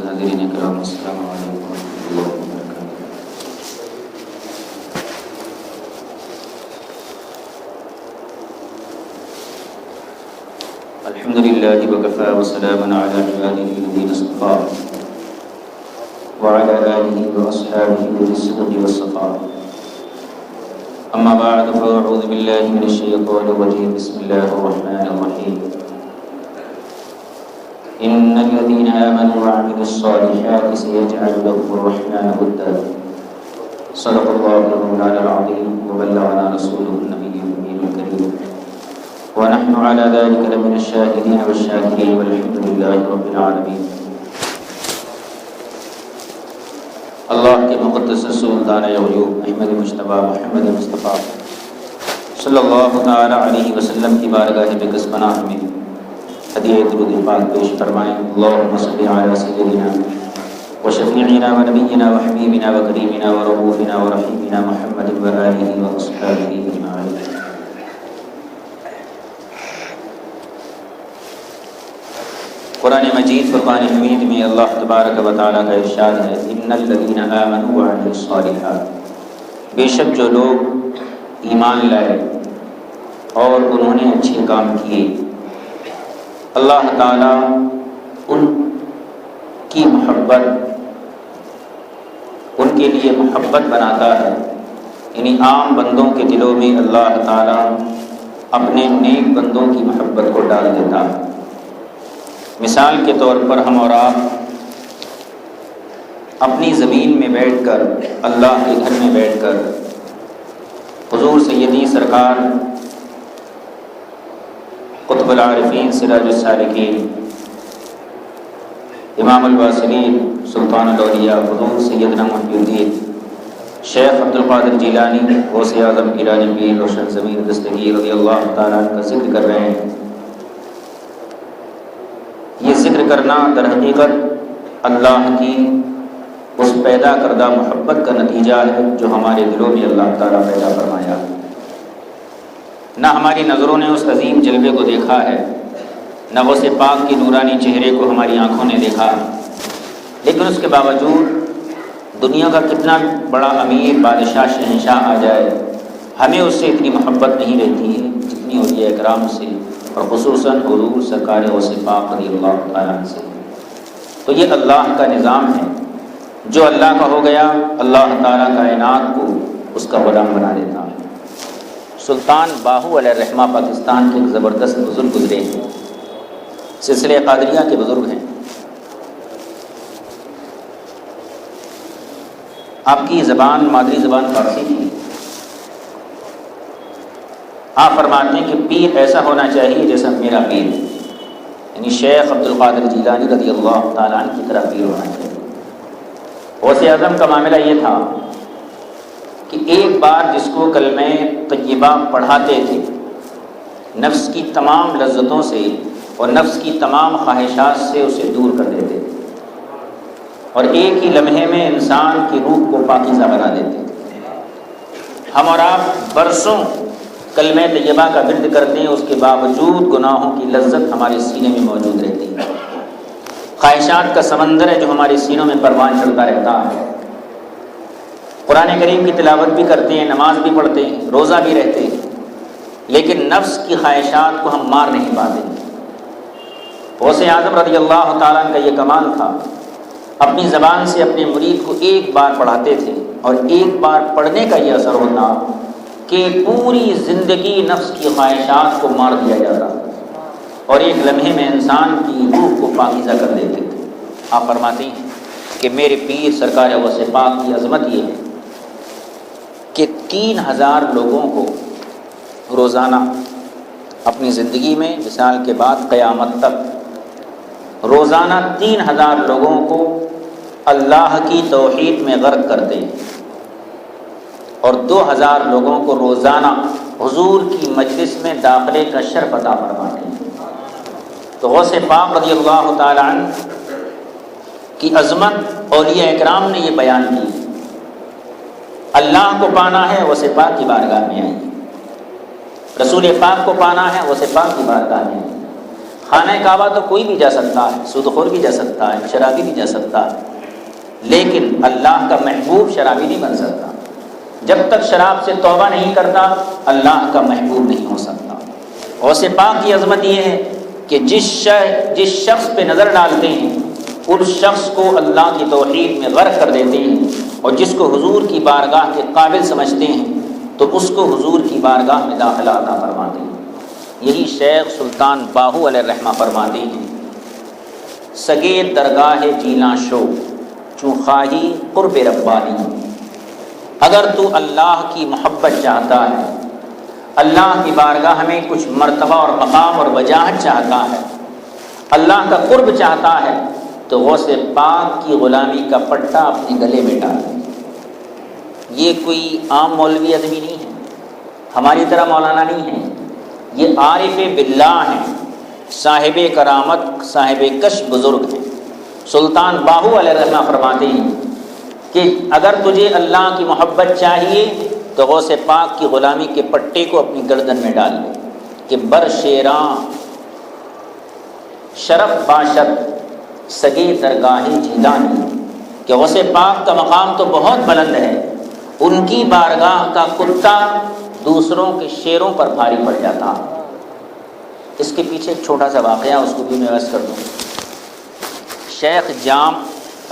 حاضرین کرام السلام علیکم ورحمۃ اللہ وبرکاتہ۔ الحمد للہ وکفی وسلام علی عباده الذین اصطفی وعلی آلہ واصحابہ اولي الصدق والصفاء۔ اما بعد فاعوذ باللہ من الشیطان الرجیم بسم اللہ الرحمن الرحیم۔ ان الذين آمنوا وعملوا الصالحات سيجعل لهم الرحمن ودا۔ صدق الله مولانا العظيم وبلغنا رسوله النبي الأمي الكريم ونحن على ذلك لمن الشاهدين والشاكرين والحمد لله رب العالمين۔ اللہ کے مقدس رسول دانۂ غیوب احمد مجتبیٰ محمد مصطفیٰ صلی اللہ تعالی علیہ وسلم کی بارگاہ بقدس پناہ میں ہدیہ درود پاک پیش فرمائیں۔ اللہم صلی علی سیدنا و شفیعنا و نبینا و حبیبنا و کریمنا و رؤوفنا و رحیمنا محمد و آلہ و اصحابہ اجمعین۔ قرآن مجید فرقان حمید میں اللہ تبارک و تعالیٰ کا ارشاد ہے، ان الذین آمنوا وعملوا الصالحات، بے شک جو لوگ ایمان لائے اور انہوں نے اچھے کام کیے، اللہ تعالیٰ ان کی محبت، ان کے لیے محبت بناتا ہے، یعنی عام بندوں کے دلوں میں اللہ تعالیٰ اپنے نیک بندوں کی محبت کو ڈال دیتا ہے۔ مثال کے طور پر ہم اور آپ اپنی زمین میں بیٹھ کر، اللہ کے گھر میں بیٹھ کر حضور سیدی سرکار قطب العارفین سراج السالکین امام الواصلین سلطان الاولیاء حضور سیدنا محی الدین شیخ عبدالقادر جیلانی غوث اعظم گیلانی پیر روشن ضمیر دستگیر رضی اللہ تعالیٰ عنہ کا ذکر کر رہے ہیں۔ یہ ذکر کرنا در حقیقت اللہ کی اس پیدا کردہ محبت کا نتیجہ ہے جو ہمارے دلوں میں اللہ تعالیٰ پیدا فرمایا۔ نہ ہماری نظروں نے اس عظیم جلوے کو دیکھا ہے، نہ غوث پاک کی نورانی چہرے کو ہماری آنکھوں نے دیکھا، لیکن اس کے باوجود دنیا کا کتنا بڑا امیر بادشاہ شہنشاہ آ جائے، ہمیں اس سے اتنی محبت نہیں رہتی ہے جتنی اولیاء کرام سے، اور خصوصاً حضور سرکار غوث پاک رضی اللہ تعالیٰ عنہ سے۔ تو یہ اللہ کا نظام ہے، جو اللہ کا ہو گیا اللہ تعالیٰ کائنات کو اس کا غلام بنا دیتا ہے۔ سلطان باہو علیہ الرحمہ پاکستان کے ایک زبردست بزرگ گزرے ہیں، سلسلہ قادریہ کے بزرگ ہیں۔ آپ کی زبان مادری زبان فارسی تھی۔ آپ فرماتے ہیں کہ پیر ایسا ہونا چاہیے جیسا میرا پیر، یعنی شیخ عبدالقادر جیلانی رضی اللہ تعالیٰ عنہ کی طرح پیر ہونا چاہیے۔ غوث اعظم کا معاملہ یہ تھا کہ ایک بار جس کو کلمہ طیبہ پڑھاتے تھے، نفس کی تمام لذتوں سے اور نفس کی تمام خواہشات سے اسے دور کر دیتے تھے، اور ایک ہی لمحے میں انسان کی روح کو پاکیزہ بنا دیتے تھے۔ ہم اور آپ برسوں کلمہ طیبہ کا ورد کرتے ہیں، اس کے باوجود گناہوں کی لذت ہمارے سینے میں موجود رہتی ہے، خواہشات کا سمندر ہے جو ہمارے سینوں میں پروان چڑھتا رہتا ہے۔ قرآن کریم کی تلاوت بھی کرتے ہیں، نماز بھی پڑھتے ہیں، روزہ بھی رہتے ہیں، لیکن نفس کی خواہشات کو ہم مار نہیں پاتے۔ غوث اعظم رضی اللہ تعالیٰ عنہ کا یہ کمال تھا، اپنی زبان سے اپنے مرید کو ایک بار پڑھاتے تھے، اور ایک بار پڑھنے کا یہ اثر ہوتا کہ پوری زندگی نفس کی خواہشات کو مار دیا جاتا، اور ایک لمحے میں انسان کی روح کو پاکیزہ کر دیتے تھے۔ آپ فرماتے ہیں کہ میرے پیر سرکار غوث پاک کی عظمت یہ ہے کہ 3000 لوگوں کو روزانہ اپنی زندگی میں مثال کے بعد قیامت تک روزانہ 3000 لوگوں کو اللہ کی توحید میں غرق کرتے ہیں، اور 2000 لوگوں کو روزانہ حضور کی مجلس میں داخلے کا شرف عطا فرماتے ہیں۔ تو غوث پاک رضی اللہ تعالی عنہ کی عظمت اولیاء اکرام نے یہ بیان کی، اللہ کو پانا ہے غوث پاک کی بارگاہ میں آئیے، رسول پاک کو پانا ہے غوث پاک کی بارگاہ میں آئیے، خانہ کعبہ تو کوئی بھی جا سکتا ہے، سودخور بھی جا سکتا ہے، شرابی بھی جا سکتا ہے، لیکن اللہ کا محبوب شرابی نہیں بن سکتا۔ جب تک شراب سے توبہ نہیں کرتا اللہ کا محبوب نہیں ہو سکتا۔ غوث پاک کی عظمت یہ ہے کہ جس شخص پہ نظر ڈالتے ہیں اس شخص کو اللہ کی توحید میں غرق کر دیتے ہیں، اور جس کو حضور کی بارگاہ کے قابل سمجھتے ہیں تو اس کو حضور کی بارگاہ میں داخلہ عطا فرماتے ہیں۔ یہی شیخ سلطان باہو علیہ الرحمہ فرماتے ہیں، سگے درگاہ جیلاں شو چوں خواہی قرب ربانی۔ اگر تو اللہ کی محبت چاہتا ہے، اللہ کی بارگاہ میں کچھ مرتبہ اور مقام اور وجاہت چاہتا ہے، اللہ کا قرب چاہتا ہے، تو غوث پاک کی غلامی کا پٹا اپنے گلے میں ڈال۔ یہ کوئی عام مولوی آدمی نہیں ہے، ہماری طرح مولانا نہیں ہے، یہ عارف باللہ ہیں، صاحب کرامت، صاحب کش بزرگ ہیں۔ سلطان باہو علیہ الرحمہ فرماتے ہیں کہ اگر تجھے اللہ کی محبت چاہیے تو غوث پاک کی غلامی کے پٹے کو اپنی گردن میں ڈال لے کہ بر شیراں شرف باشد سگے درگاہ جیلانی، کہ غوث پاک کا مقام تو بہت بلند ہے، ان کی بارگاہ کا کتا دوسروں کے شیروں پر بھاری پڑ جاتا۔ اس کے پیچھے ایک چھوٹا سا واقعہ، اس کو بھی میں عرض کر دوں۔ شیخ جام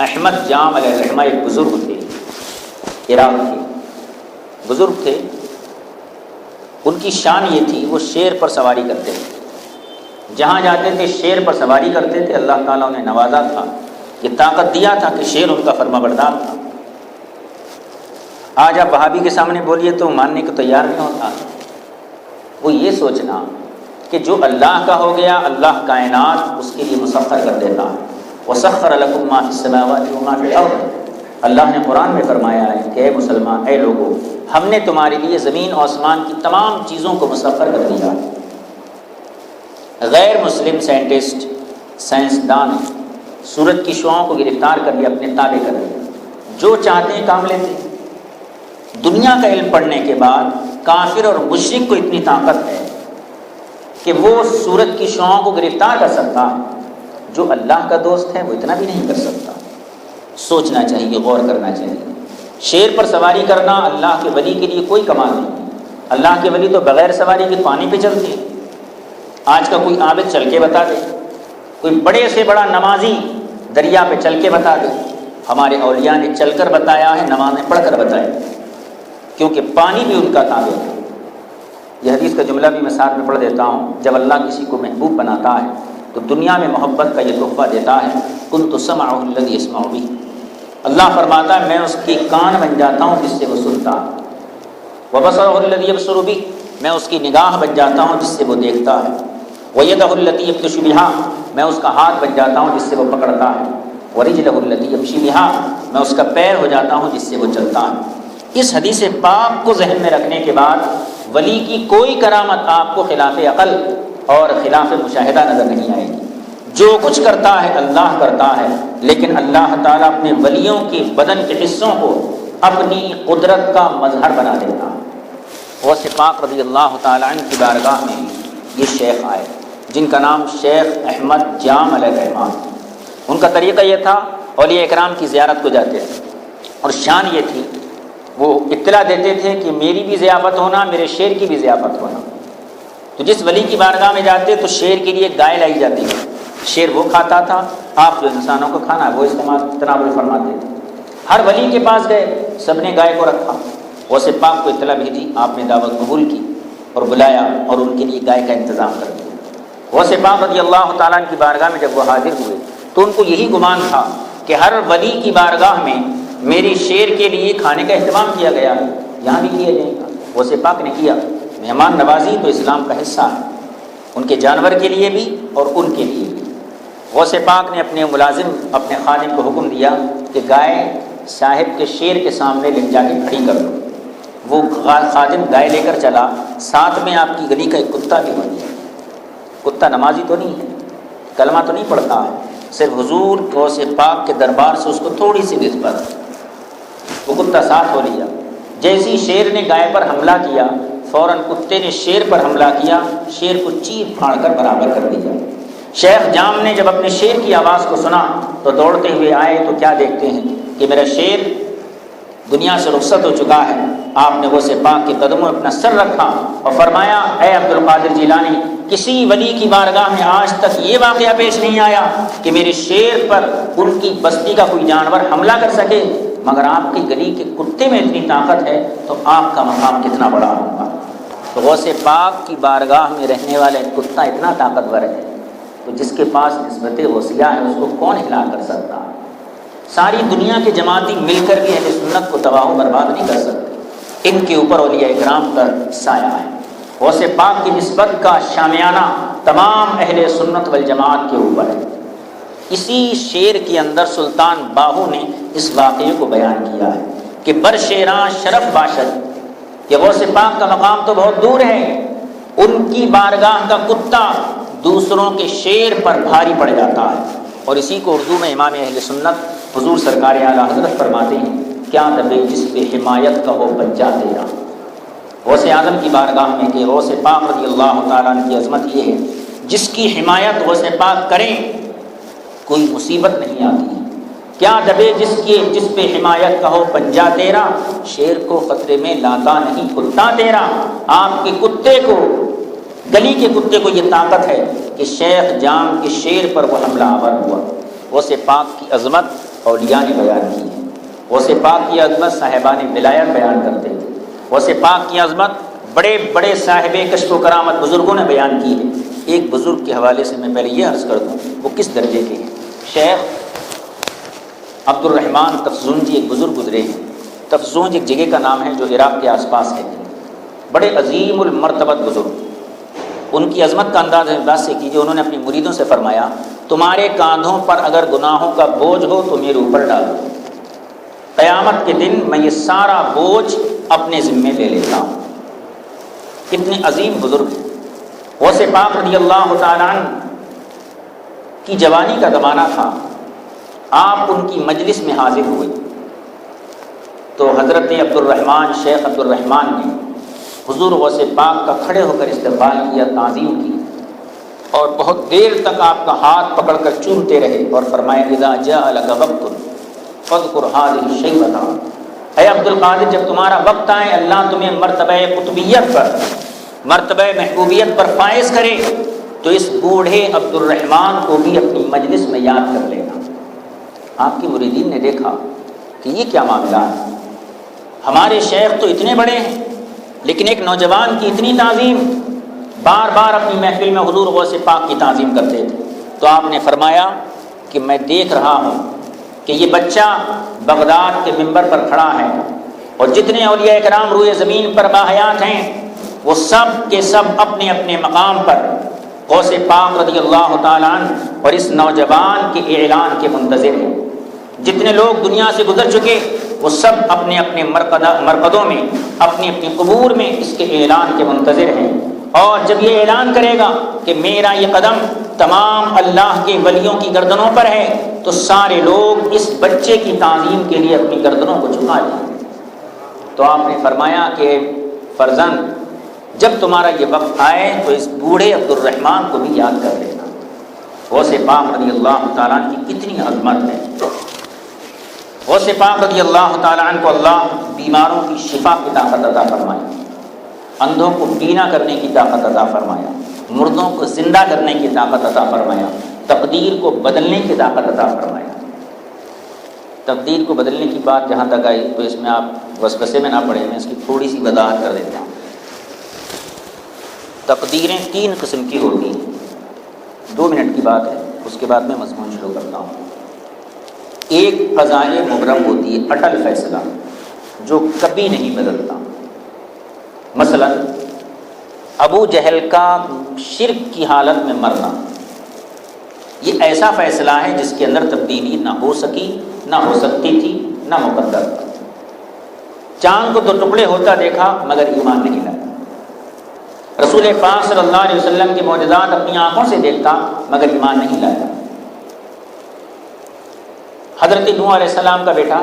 احمد جام علیہ الرحمہ ایک بزرگ تھے، عراق کے بزرگ تھے۔ ان کی شان یہ تھی وہ شیر پر سواری کرتے تھے، جہاں جاتے تھے شیر پر سواری کرتے تھے۔ اللہ تعالیٰ انہیں نوازا تھا، یہ طاقت دیا تھا کہ شیر ان کا فرما بردار تھا۔ آج آپ وہابی کے سامنے بولیے تو ماننے کو تیار نہیں ہوتا۔ وہ یہ سوچنا کہ جو اللہ کا ہو گیا، اللہ کائنات اس کے لیے مسخر کر دیتا ہے۔ وَسَخَّرَ لَكُم مَّا فِي السَّمَاوَاتِ وَمَا فِي الْأَرْضِ، اللہ نے قرآن میں فرمایا ہے کہ اے مسلمان، اے لوگو، ہم نے تمہارے لیے زمین و آسمان کی تمام چیزوں کو مسخر کر دیا۔ غیر مسلم سائنٹسٹ، سائنسدان سورج کی شعاؤں کو گرفتار کر لیا، اپنے تابع کر لیا، جو چاہتے ہیں کام لیتے ہیں۔ دنیا کا علم پڑھنے کے بعد کافر اور مشرک کو اتنی طاقت ہے کہ وہ سورج کی شعاؤں کو گرفتار کر سکتا ہے، جو اللہ کا دوست ہے وہ اتنا بھی نہیں کر سکتا۔ سوچنا چاہیے، غور کرنا چاہیے۔ شیر پر سواری کرنا اللہ کے ولی کے لیے کوئی کمال نہیں۔ اللہ کے ولی تو بغیر سواری کے پانی پہ چلتے ہیں۔ آج کا کوئی عابد چل کے بتا دے، کوئی بڑے سے بڑا نمازی دریا پہ چل کے بتا دے۔ ہمارے اولیاء نے چل کر بتایا ہے، نمازیں پڑھ کر بتایا، کیونکہ پانی بھی ان کا تابع ہے۔ یہ حدیث کا جملہ بھی میں ساتھ میں پڑھ دیتا ہوں۔ جب اللہ کسی کو محبوب بناتا ہے تو دنیا میں محبت کا یہ تحفہ دیتا ہے، كنت سمعه الذي يسمع به۔ اللہ فرماتا ہے میں اس کی کان بن جاتا ہوں جس سے وہ سنتا ہے، وبصره الذي يبصر به، میں اس کی نگاہ بن جاتا ہوں جس سے وہ دیکھتا ہے، ويده التي يبطش بها، میں اس کا ہاتھ بن جاتا ہوں جس سے وہ پکڑتا ہے، ورجله التي يمشي بها، میں اس کا پیر ہو جاتا ہوں جس سے وہ چلتا ہے۔ اس حدیث پاک کو ذہن میں رکھنے کے بعد ولی کی کوئی کرامت آپ کو خلاف عقل اور خلاف مشاہدہ نظر نہیں آئے گی۔ جو کچھ کرتا ہے اللہ کرتا ہے، لیکن اللہ تعالیٰ اپنے ولیوں کے بدن کے حصوں کو اپنی قدرت کا مظہر بنا دیتا ہے۔ غوث پاک رضی اللہ تعالیٰ عنہ کی بارگاہ میں یہ شیخ آئے جن کا نام شیخ احمد جام علیہ الرحمہ۔ ان کا طریقہ یہ تھا، اولیاء اکرام کی زیارت کو جاتے تھے، اور شان یہ تھی وہ اطلاع دیتے تھے کہ میری بھی ضیافت ہونا، میرے شیر کی بھی ضیافت ہونا۔ تو جس ولی کی بارگاہ میں جاتے تو شیر کے لیے گائے لائی جاتی ہے، شیر وہ کھاتا تھا، آپ جو انسانوں کو کھانا وہ استعمال تناول فرماتے تھے۔ ہر ولی کے پاس گئے، سب نے گائے کو رکھا، غوث پاک کو اطلاع بھیجی، آپ نے دعوت قبول کی اور بلایا اور ان کے لیے گائے کا انتظام کر دیا۔ غوث پاک رضی اللہ تعالیٰ عنہ کی بارگاہ میں جب وہ حاضر ہوئے تو ان کو یہی گمان تھا کہ ہر ولی کی بارگاہ میں میری شیر کے لیے کھانے کا اہتمام کیا گیا ہے، یہاں بھی کیا جائے گا۔ غوث پاک نے کیا۔ مہمان نوازی تو اسلام کا حصہ ہے، ان کے جانور کے لیے بھی اور ان کے لیے بھی۔ غوث پاک نے اپنے ملازم، اپنے خادم کو حکم دیا کہ گائے صاحب کے شیر کے سامنے لے جا کے کھڑی کر دو۔ وہ خادم گائے لے کر چلا، ساتھ میں آپ کی گلی کا ایک کتا بھی بن گیا۔ کتا نمازی تو نہیں ہے، کلمہ تو نہیں پڑھتا ہے، صرف حضور غوث پاک کے دربار سے اس کو تھوڑی سی نسبت، وہ کتا ساتھ ہو لیا۔ جیسی شیر نے گائے پر حملہ کیا، فوراً کتے نے شیر پر حملہ کیا، شیر کو چیر پھاڑ کر برابر کر دیا۔ شیخ جام نے جب اپنے شیر کی آواز کو سنا تو دوڑتے ہوئے آئے تو کیا دیکھتے ہیں کہ میرا شیر دنیا سے رخصت ہو چکا ہے۔ آپ نے غوث پاک کے قدموں میں اپنا سر رکھا اور فرمایا اے عبد القادر جیلانی، کسی ولی کی بارگاہ میں آج تک یہ واقعہ پیش نہیں آیا کہ میرے شیر پر ان کی بستی کا کوئی جانور حملہ کر سکے، مگر آپ کی گلی کے کتے میں اتنی طاقت ہے تو آپ کا مقام کتنا بڑا ہوگا۔ تو غوث پاک کی بارگاہ میں رہنے والا کتا اتنا طاقتور ہے تو جس کے پاس نسبت غوثیہ ہے اس کو کون ہلا کر سکتا ہے؟ ساری دنیا کے جماعتی مل کر بھی اہل سنت کو تباہ و برباد نہیں کر سکتے، ان کے اوپر اولیاء کرام کا سایہ ہے۔ غوث پاک کی نسبت کا شامیانہ تمام اہل سنت والجماعت کے اوپر ہے۔ اسی شعر کے اندر سلطان باہو نے اس واقعے کو بیان کیا ہے کہ بر شیراں شرف باشد، کہ غوث پاک کا مقام تو بہت دور ہے، ان کی بارگاہ کا کتا دوسروں کے شیر پر بھاری پڑ جاتا ہے۔ اور اسی کو اردو میں امام اہل سنت حضور سرکار اعلیٰ حضرت فرماتے ہیں کیا دبے جس پہ حمایت کا ہو بچہ تیرا۔ غوث اعظم کی بارگاہ میں کہ غوث پاک رضی اللہ تعالیٰ عنہ کی عظمت یہ ہے جس کی حمایت غوث پاک کریں کوئی مصیبت نہیں آتی ہے۔ کیا دبے جس پہ حمایت کا ہو پنجہ تیرا، شیر کو خطرے میں لاتا نہیں کتا تیرا۔ آپ کے کتے کو، گلی کے کتے کو یہ طاقت ہے کہ شیخ جام کے شیر پر وہ حملہ آور ہوا۔ غوث پاک کی عظمت اولیاء نے بیان کی ہے، غوث پاک کی عظمت صاحبان ولایت بیان کرتے تھے، غوث پاک کی عظمت بڑے بڑے صاحب کشف و کرامت بزرگوں نے بیان کی ہے۔ ایک بزرگ کے حوالے سے میں پہلے یہ عرض کر دوں وہ کس درجے کے ہیں۔ شیخ عبد الرحمن تفزونجی ایک بزرگ گزرے ہیں۔ تفزونج ایک جگہ کا نام ہے جو عراق کے آس پاس ہے، بڑے عظیم المرتبت بزرگ۔ ان کی عظمت کا انداز سے کیجیے، انہوں نے اپنی مریدوں سے فرمایا تمہارے کاندھوں پر اگر گناہوں کا بوجھ ہو تو میرے اوپر ڈالو، قیامت کے دن میں یہ سارا بوجھ اپنے ذمے لے لیتا ہوں۔ کتنے عظیم بزرگ ہیں۔ غوث پاک رضی اللہ تعالیٰ عنہ کی جوانی کا زمانہ تھا، آپ ان کی مجلس میں حاضر ہوئے تو حضرت عبد الرحمن، شیخ عبد الرحمن نے حضور غوث پاک کا کھڑے ہو کر استقبال کیا، تعظیم کی اور بہت دیر تک آپ کا ہاتھ پکڑ کر چومتے رہے اور فرمایا اذا جاء لک وقت فاذکر هذه الشیبۃ، اے عبد القادر جب تمہارا وقت آئے اللہ تمہیں مرتبہ قطبیت پر، مرتبہ محبوبیت پر فائز کرے تو اس بوڑھے عبد الرحمن کو بھی اپنی مجلس میں یاد کر لینا۔ آپ کے مریدین نے دیکھا کہ یہ کیا معاملہ ہے، ہمارے شیخ تو اتنے بڑے ہیں لیکن ایک نوجوان کی اتنی تعظیم، بار بار اپنی محفل میں حضور غوث پاک کی تعظیم کرتے تھے۔ تو آپ نے فرمایا کہ میں دیکھ رہا ہوں کہ یہ بچہ بغداد کے منبر پر کھڑا ہے اور جتنے اولیاء کرام روئے زمین پر باحیات ہیں وہ سب کے سب اپنے اپنے مقام پر غوث پاک رضی اللہ تعالیٰ عنہ اور اس نوجوان کے اعلان کے منتظر ہیں۔ جتنے لوگ دنیا سے گزر چکے وہ سب اپنے اپنے مرقدوں میں، اپنی اپنی قبور میں اس کے اعلان کے منتظر ہیں۔ اور جب یہ اعلان کرے گا کہ میرا یہ قدم تمام اللہ کے ولیوں کی گردنوں پر ہے تو سارے لوگ اس بچے کی تعظیم کے لیے اپنی گردنوں کو جھکا دیں۔ تو آپ نے فرمایا کہ فرزند جب تمہارا یہ وقت آئے تو اس بوڑھے عبد الرحمن کو بھی یاد کر لینا۔ غوث پاک رضی اللہ تعالیٰ عنہ کی کتنی عظمت ہے۔ غوث پاک رضی اللہ تعالیٰ عنہ کو اللہ بیماروں کی شفا کی طاقت عطا فرمایا، اندھوں کو بینا کرنے کی طاقت عطا فرمایا، مردوں کو زندہ کرنے کی طاقت عطا فرمایا، تقدیر کو بدلنے کی طاقت عطا فرمایا۔ تقدیر کو بدلنے کی بات جہاں تک آئی تو اس میں آپ وسوسے میں نہ پڑیں، میں اس کی تھوڑی سی وضاحت کر دیتا ہوں۔ تقدیریں تین قسم کی ہوتی ہیں، 2 منٹ کی بات ہے، اس کے بعد میں مضمون شروع کرتا ہوں۔ ایک قضائے مبرم ہوتی ہے، اٹل فیصلہ جو کبھی نہیں بدلتا۔ مثلا ابو جہل کا شرک کی حالت میں مرنا، یہ ایسا فیصلہ ہے جس کے اندر تبدیلی نہ ہو سکی، نہ ہو سکتی تھی، نہ مقدر تھا۔ چاند کو 2 ٹکڑے ہوتا دیکھا مگر ایمان نہیں لایا۔ رسول پاک صلی اللہ علیہ وسلم کے معجزات اپنی آنکھوں سے دیکھتا مگر ایمان نہیں لایا۔ حضرت نوح علیہ السلام کا بیٹا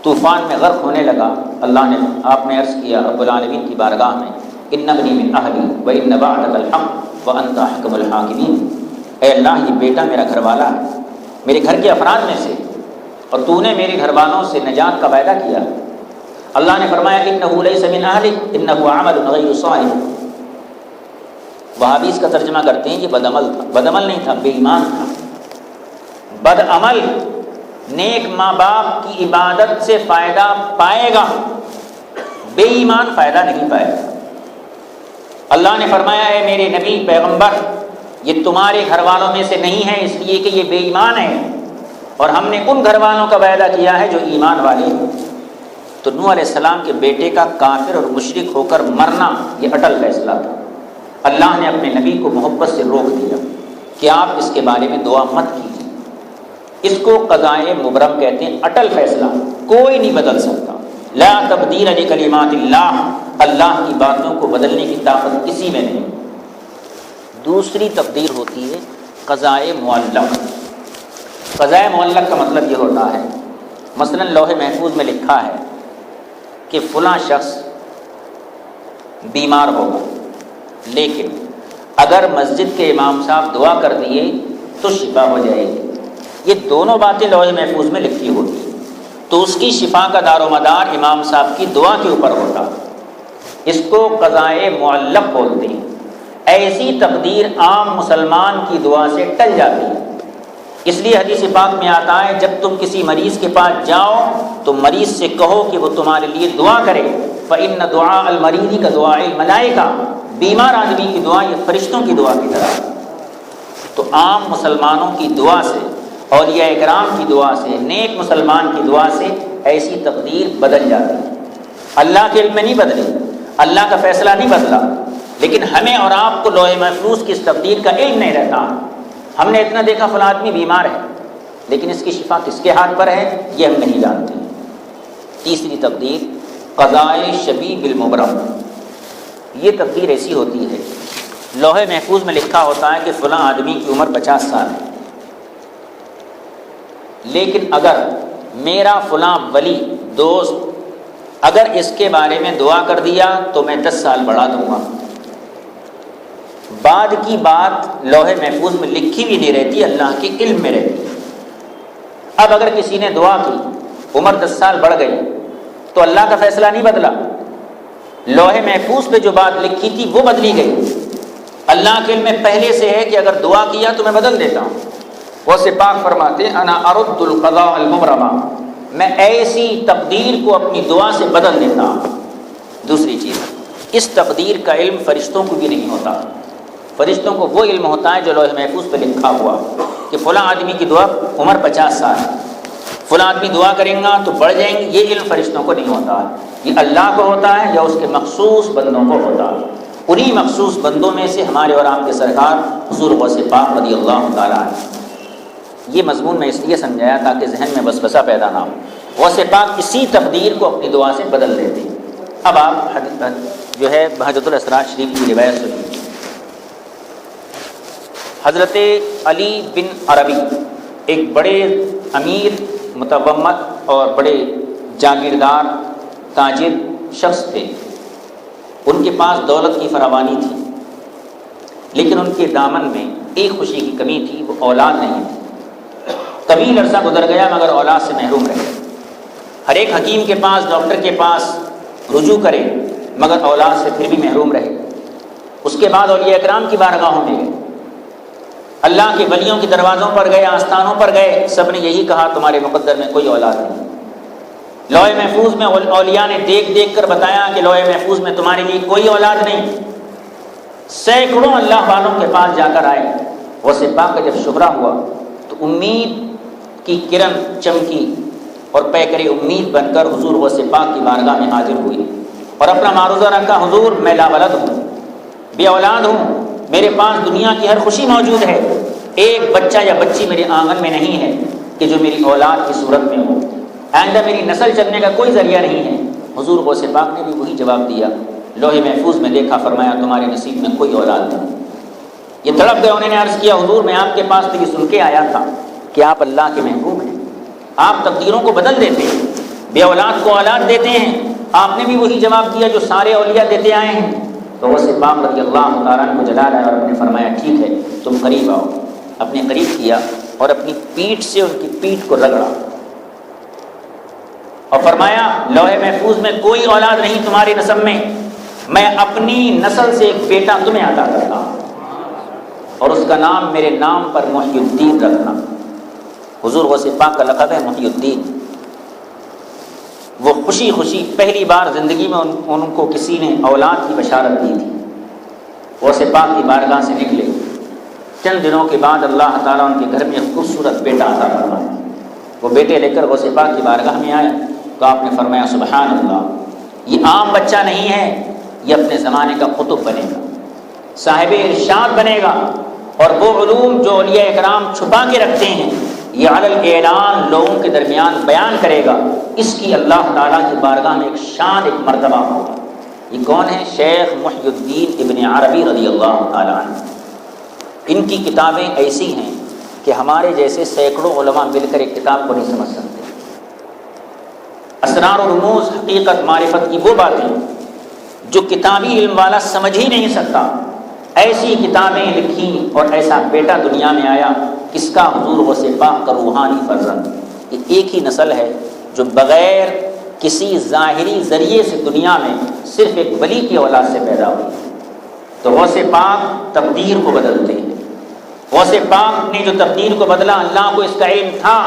طوفان میں غرق ہونے لگا، اللہ نے، آپ نے عرض کیا رب العالمین کی بارگاہ میں ان ابنی من اہلی و ان وعدک الحق وانت احکم الحاکمین، اے اللہ یہ بیٹا میرا گھر والا ہے، میرے گھر کے افراد میں سے، اور تو نے میرے گھر والوں سے نجات کا وعدہ کیا۔ اللہ نے فرمایا انہ لیس من اہلک انہ عمل غیر صالح۔ وہابی اس کا ترجمہ کرتے ہیں یہ بدعمل تھا، بدعمل نہیں تھا، بے ایمان تھا۔ بدعمل نیک ماں باپ کی عبادت سے فائدہ پائے گا، بے ایمان فائدہ نہیں پائے گا۔ اللہ نے فرمایا اے میرے نبی پیغمبر یہ تمہارے گھر والوں میں سے نہیں ہے اس لیے کہ یہ بے ایمان ہے، اور ہم نے ان گھر والوں کا وعدہ کیا ہے جو ایمان والے ہیں۔ تو نوح علیہ السلام کے بیٹے کا کافر اور مشرک ہو کر مرنا یہ اٹل فیصلہ تھا۔ اللہ نے اپنے نبی کو محبت سے روک دیا کہ آپ اس کے بارے میں دعا مت کیجیے۔ اس کو قضائے مبرم کہتے ہیں، اٹل فیصلہ، کوئی نہیں بدل سکتا۔ لا تبدیل لکلمات اللہ، اللہ کی باتوں کو بدلنے کی طاقت کسی میں نہیں۔ دوسری تقدیر ہوتی ہے قضائے معلق۔ قضائے معلق کا مطلب یہ ہوتا ہے مثلا لوح محفوظ میں لکھا ہے کہ فلاں شخص بیمار ہوگا، لیکن اگر مسجد کے امام صاحب دعا کر دیے تو شفا ہو جائے گی۔ یہ دونوں باتیں لوح محفوظ میں لکھی ہوتی ہیں، تو اس کی شفا کا دار و مدار امام صاحب کی دعا کے اوپر ہوتا۔ اس کو قضائے معلق بولتے ہیں۔ ایسی تقدیر عام مسلمان کی دعا سے ٹل جاتی ہے۔ اس لیے حدیث پاک میں آتا ہے جب تم کسی مریض کے پاس جاؤ تو مریض سے کہو کہ وہ تمہارے لیے دعا کرے، فإن دعاء المریض کدعاء الملائکہ، بیمار آدمی کی دعا یہ فرشتوں کی دعا کی طرح۔ تو عام مسلمانوں کی دعا سے، اولیاء اکرام کی دعا سے، نیک مسلمان کی دعا سے ایسی تقدیر بدل جاتی ہے۔ اللہ کے علم میں نہیں بدلی، اللہ کا فیصلہ نہیں بدلا، لیکن ہمیں اور آپ کو لوح محفوظ کی اس تقدیر کا علم نہیں رہتا۔ ہم نے اتنا دیکھا فلاں آدمی بیمار ہے، لیکن اس کی شفا کس کے ہاتھ پر ہے یہ ہم نہیں جانتے۔ تیسری تقدیر قضائے شبیہ بالمبرم۔ یہ تقدیر ایسی ہوتی ہے لوح محفوظ میں لکھا ہوتا ہے کہ فلاں آدمی کی عمر 50 سال ہے، لیکن اگر میرا فلاں ولی دوست اگر اس کے بارے میں دعا کر دیا تو میں 10 سال بڑھا دوں گا۔ بعد کی بات لوح محفوظ میں لکھی بھی نہیں رہتی، اللہ کے علم میں رہتی۔ اب اگر کسی نے دعا کی، عمر 10 سال بڑھ گئی، تو اللہ کا فیصلہ نہیں بدلا، لوح محفوظ پہ جو بات لکھی تھی وہ بدلی گئی۔ اللہ کے علم میں پہلے سے ہے کہ اگر دعا کیا تو میں بدل دیتا ہوں۔ وہ سے پاک فرماتے انا ارد القضاء المبرمہ، میں ایسی تقدیر کو اپنی دعا سے بدل دیتا ہوں۔ دوسری چیز، اس تقدیر کا علم فرشتوں کو بھی نہیں ہوتا۔ فرشتوں کو وہ علم ہوتا ہے جو لوح محفوظ پہ لکھا ہوا کہ فلاں آدمی کی دعا عمر 50 سال ہے، فلاں آدمی دعا کریں گا تو بڑھ جائیں گے، یہ علم فرشتوں کو نہیں ہوتا، یہ اللہ کو ہوتا ہے یا اس کے مخصوص بندوں کو ہوتا ہے۔ انہی مخصوص بندوں میں سے ہمارے اور آپ کے سرکار حضور غوث پاک رضی اللہ تعالیٰ عنہ۔ یہ مضمون میں اس لیے سمجھایا تاکہ ذہن میں وسوسہ پیدا نہ ہو۔ غوث پاک اسی تقدیر کو اپنی دعا سے بدل دیتے ہیں۔ اب آپ جو ہے بہجت الاسرار شریف کی روایت سنیے۔ حضرت علی بن عربی ایک بڑے امیر متومت اور بڑے جاگیردار تاجر شخص تھے۔ ان کے پاس دولت کی فراوانی تھی، لیکن ان کے دامن میں ایک خوشی کی کمی تھی، وہ اولاد نہیں تھی۔ طویل عرصہ گزر گیا مگر اولاد سے محروم رہے۔ ہر ایک حکیم کے پاس، ڈاکٹر کے پاس رجوع کرے مگر اولاد سے پھر بھی محروم رہے۔ اس کے بعد اولیاء اکرام کی بارگاہوں میں گئے، اللہ کے ولیوں کے دروازوں پر گئے، آستانوں پر گئے، سب نے یہی کہا تمہارے مقدر میں کوئی اولاد نہیں۔ لوح محفوظ میں اولیاء نے دیکھ دیکھ کر بتایا کہ لوح محفوظ میں تمہارے لیے کوئی اولاد نہیں۔ سینکڑوں اللہ والوں کے پاس جا کر آئے۔ غوث پاک کا جب شہرہ ہوا تو امید کی کرن چمکی اور پیکر امید بن کر حضور غوث پاک کی بارگاہ میں حاضر ہوئی اور اپنا معروضہ رکھا، حضور میں لا ولد ہوں، بے اولاد ہوں، میرے پاس دنیا کی ہر خوشی موجود ہے، ایک بچہ یا بچی میرے آنگن میں نہیں ہے کہ جو میری اولاد کی صورت میں ہو، آئندہ میری نسل چلنے کا کوئی ذریعہ نہیں ہے۔ حضور غوث پاک نے بھی وہی جواب دیا، لوح محفوظ میں دیکھا، فرمایا تمہارے نصیب میں کوئی اولاد نہیں۔ یہ تڑپ گئے، انہوں نے عرض کیا حضور میں آپ کے پاس تو یہ سن کے آیا تھا کہ آپ اللہ کے محبوب ہیں، آپ تقدیروں کو بدل دیتے ہیں، بے اولاد کو اولاد دیتے ہیں۔ آپ نے بھی وہی جواب دیا جو سارے اولیاء دیتے آئے ہیں۔ تو غوث پاک رضی اللہ تعالیٰ عنہ کو جلال آیا اور نے فرمایا ٹھیک ہے تم قریب آؤ۔ اپنے قریب کیا اور اپنی پیٹھ سے ان کی پیٹھ کو رگڑا اور فرمایا لوح محفوظ میں کوئی اولاد نہیں تمہاری نسب میں اپنی نسل سے ایک بیٹا تمہیں عطا کرتا ہوں اور اس کا نام میرے نام پر محی الدین رکھنا۔ حضور غوث پاک کا لقب ہے محی الدین۔ وہ خوشی خوشی پہلی بار زندگی میں ان کو کسی نے اولاد کی بشارت دی تھی۔ غوث پاک کی بارگاہ سے نکلے، چند دنوں کے بعد اللہ تعالیٰ ان کے گھر میں ایک خوبصورت بیٹا عطا فرمایا۔ وہ بیٹے لے کر غوث پاک کی بارگاہ میں آئے تو آپ نے فرمایا سبحان اللہ، یہ عام بچہ نہیں ہے، یہ اپنے زمانے کا قطب بنے گا، صاحب ارشاد بنے گا، اور وہ علوم جو اولیاء اکرام چھپا کے رکھتے ہیں یہ علی الاعلان لوگوں کے درمیان بیان کرے گا۔ اس کی اللہ تعالیٰ کی بارگاہ میں ایک شان، ایک مرتبہ ہوگا۔ یہ کون ہے؟ شیخ محی الدین ابن عربی رضی اللہ تعالیٰ عنہ۔ ان کی کتابیں ایسی ہیں کہ ہمارے جیسے سینکڑوں علماء مل کر ایک کتاب کو نہیں سمجھ سکتے۔ اسرار و رموز، حقیقت، معرفت کی وہ باتیں جو کتابی علم والا سمجھ ہی نہیں سکتا، ایسی کتابیں لکھی اور ایسا بیٹا دنیا میں آیا، کس کا؟ حضور غوث پاک کا روحانی فرزند۔ یہ ایک ہی نسل ہے جو بغیر کسی ظاہری ذریعے سے دنیا میں صرف ایک ولی کی اولاد سے پیدا ہوئی۔ تو غوث پاک تقدیر کو بدلتے ہیں۔ غوث پاک نے جو تقدیر کو بدلا، اللہ کو اس کا علم تھا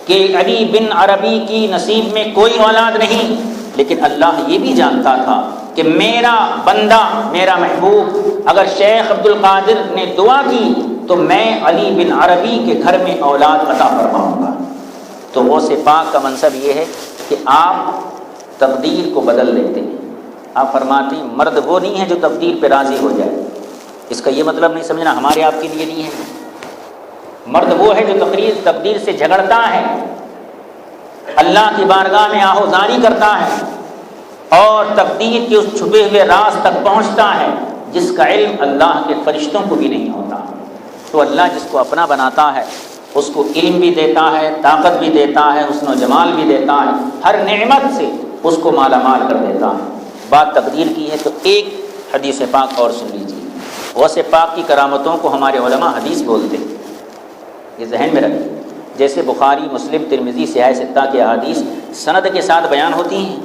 کہ علی بن عربی کی نصیب میں کوئی اولاد نہیں، لیکن اللہ یہ بھی جانتا تھا کہ میرا بندہ، میرا محبوب اگر شیخ عبد القادر نے دعا کی تو میں علی بن عربی کے گھر میں اولاد عطا فرماؤں گا۔ تو غوث پاک کا منصب یہ ہے کہ آپ تقدیر کو بدل دیتے ہیں۔ آپ فرماتے ہیں مرد وہ نہیں ہے جو تقدیر پہ راضی ہو جائے، اس کا یہ مطلب نہیں سمجھنا ہمارے آپ کے لیے نہیں ہے۔ مرد وہ ہے جو تقدیر سے جھگڑتا ہے، اللہ کی بارگاہ میں آہوزاری کرتا ہے اور تقدیر کے اس چھپے ہوئے راز تک پہنچتا ہے جس کا علم اللہ کے فرشتوں کو بھی نہیں ہوتا۔ تو اللہ جس کو اپنا بناتا ہے اس کو علم بھی دیتا ہے، طاقت بھی دیتا ہے، حسن و جمال بھی دیتا ہے، ہر نعمت سے اس کو مالا مال کر دیتا ہے۔ بات تقدیر کی ہے تو ایک حدیث پاک اور سن لیجیے۔ غوث پاک کی کرامتوں کو ہمارے علماء حدیث بولتے ہیں، یہ ذہن میں رکھیں۔ جیسے بخاری، مسلم، ترمذی، صحیح ستہ کے احادیث سند کے ساتھ بیان ہوتی ہیں،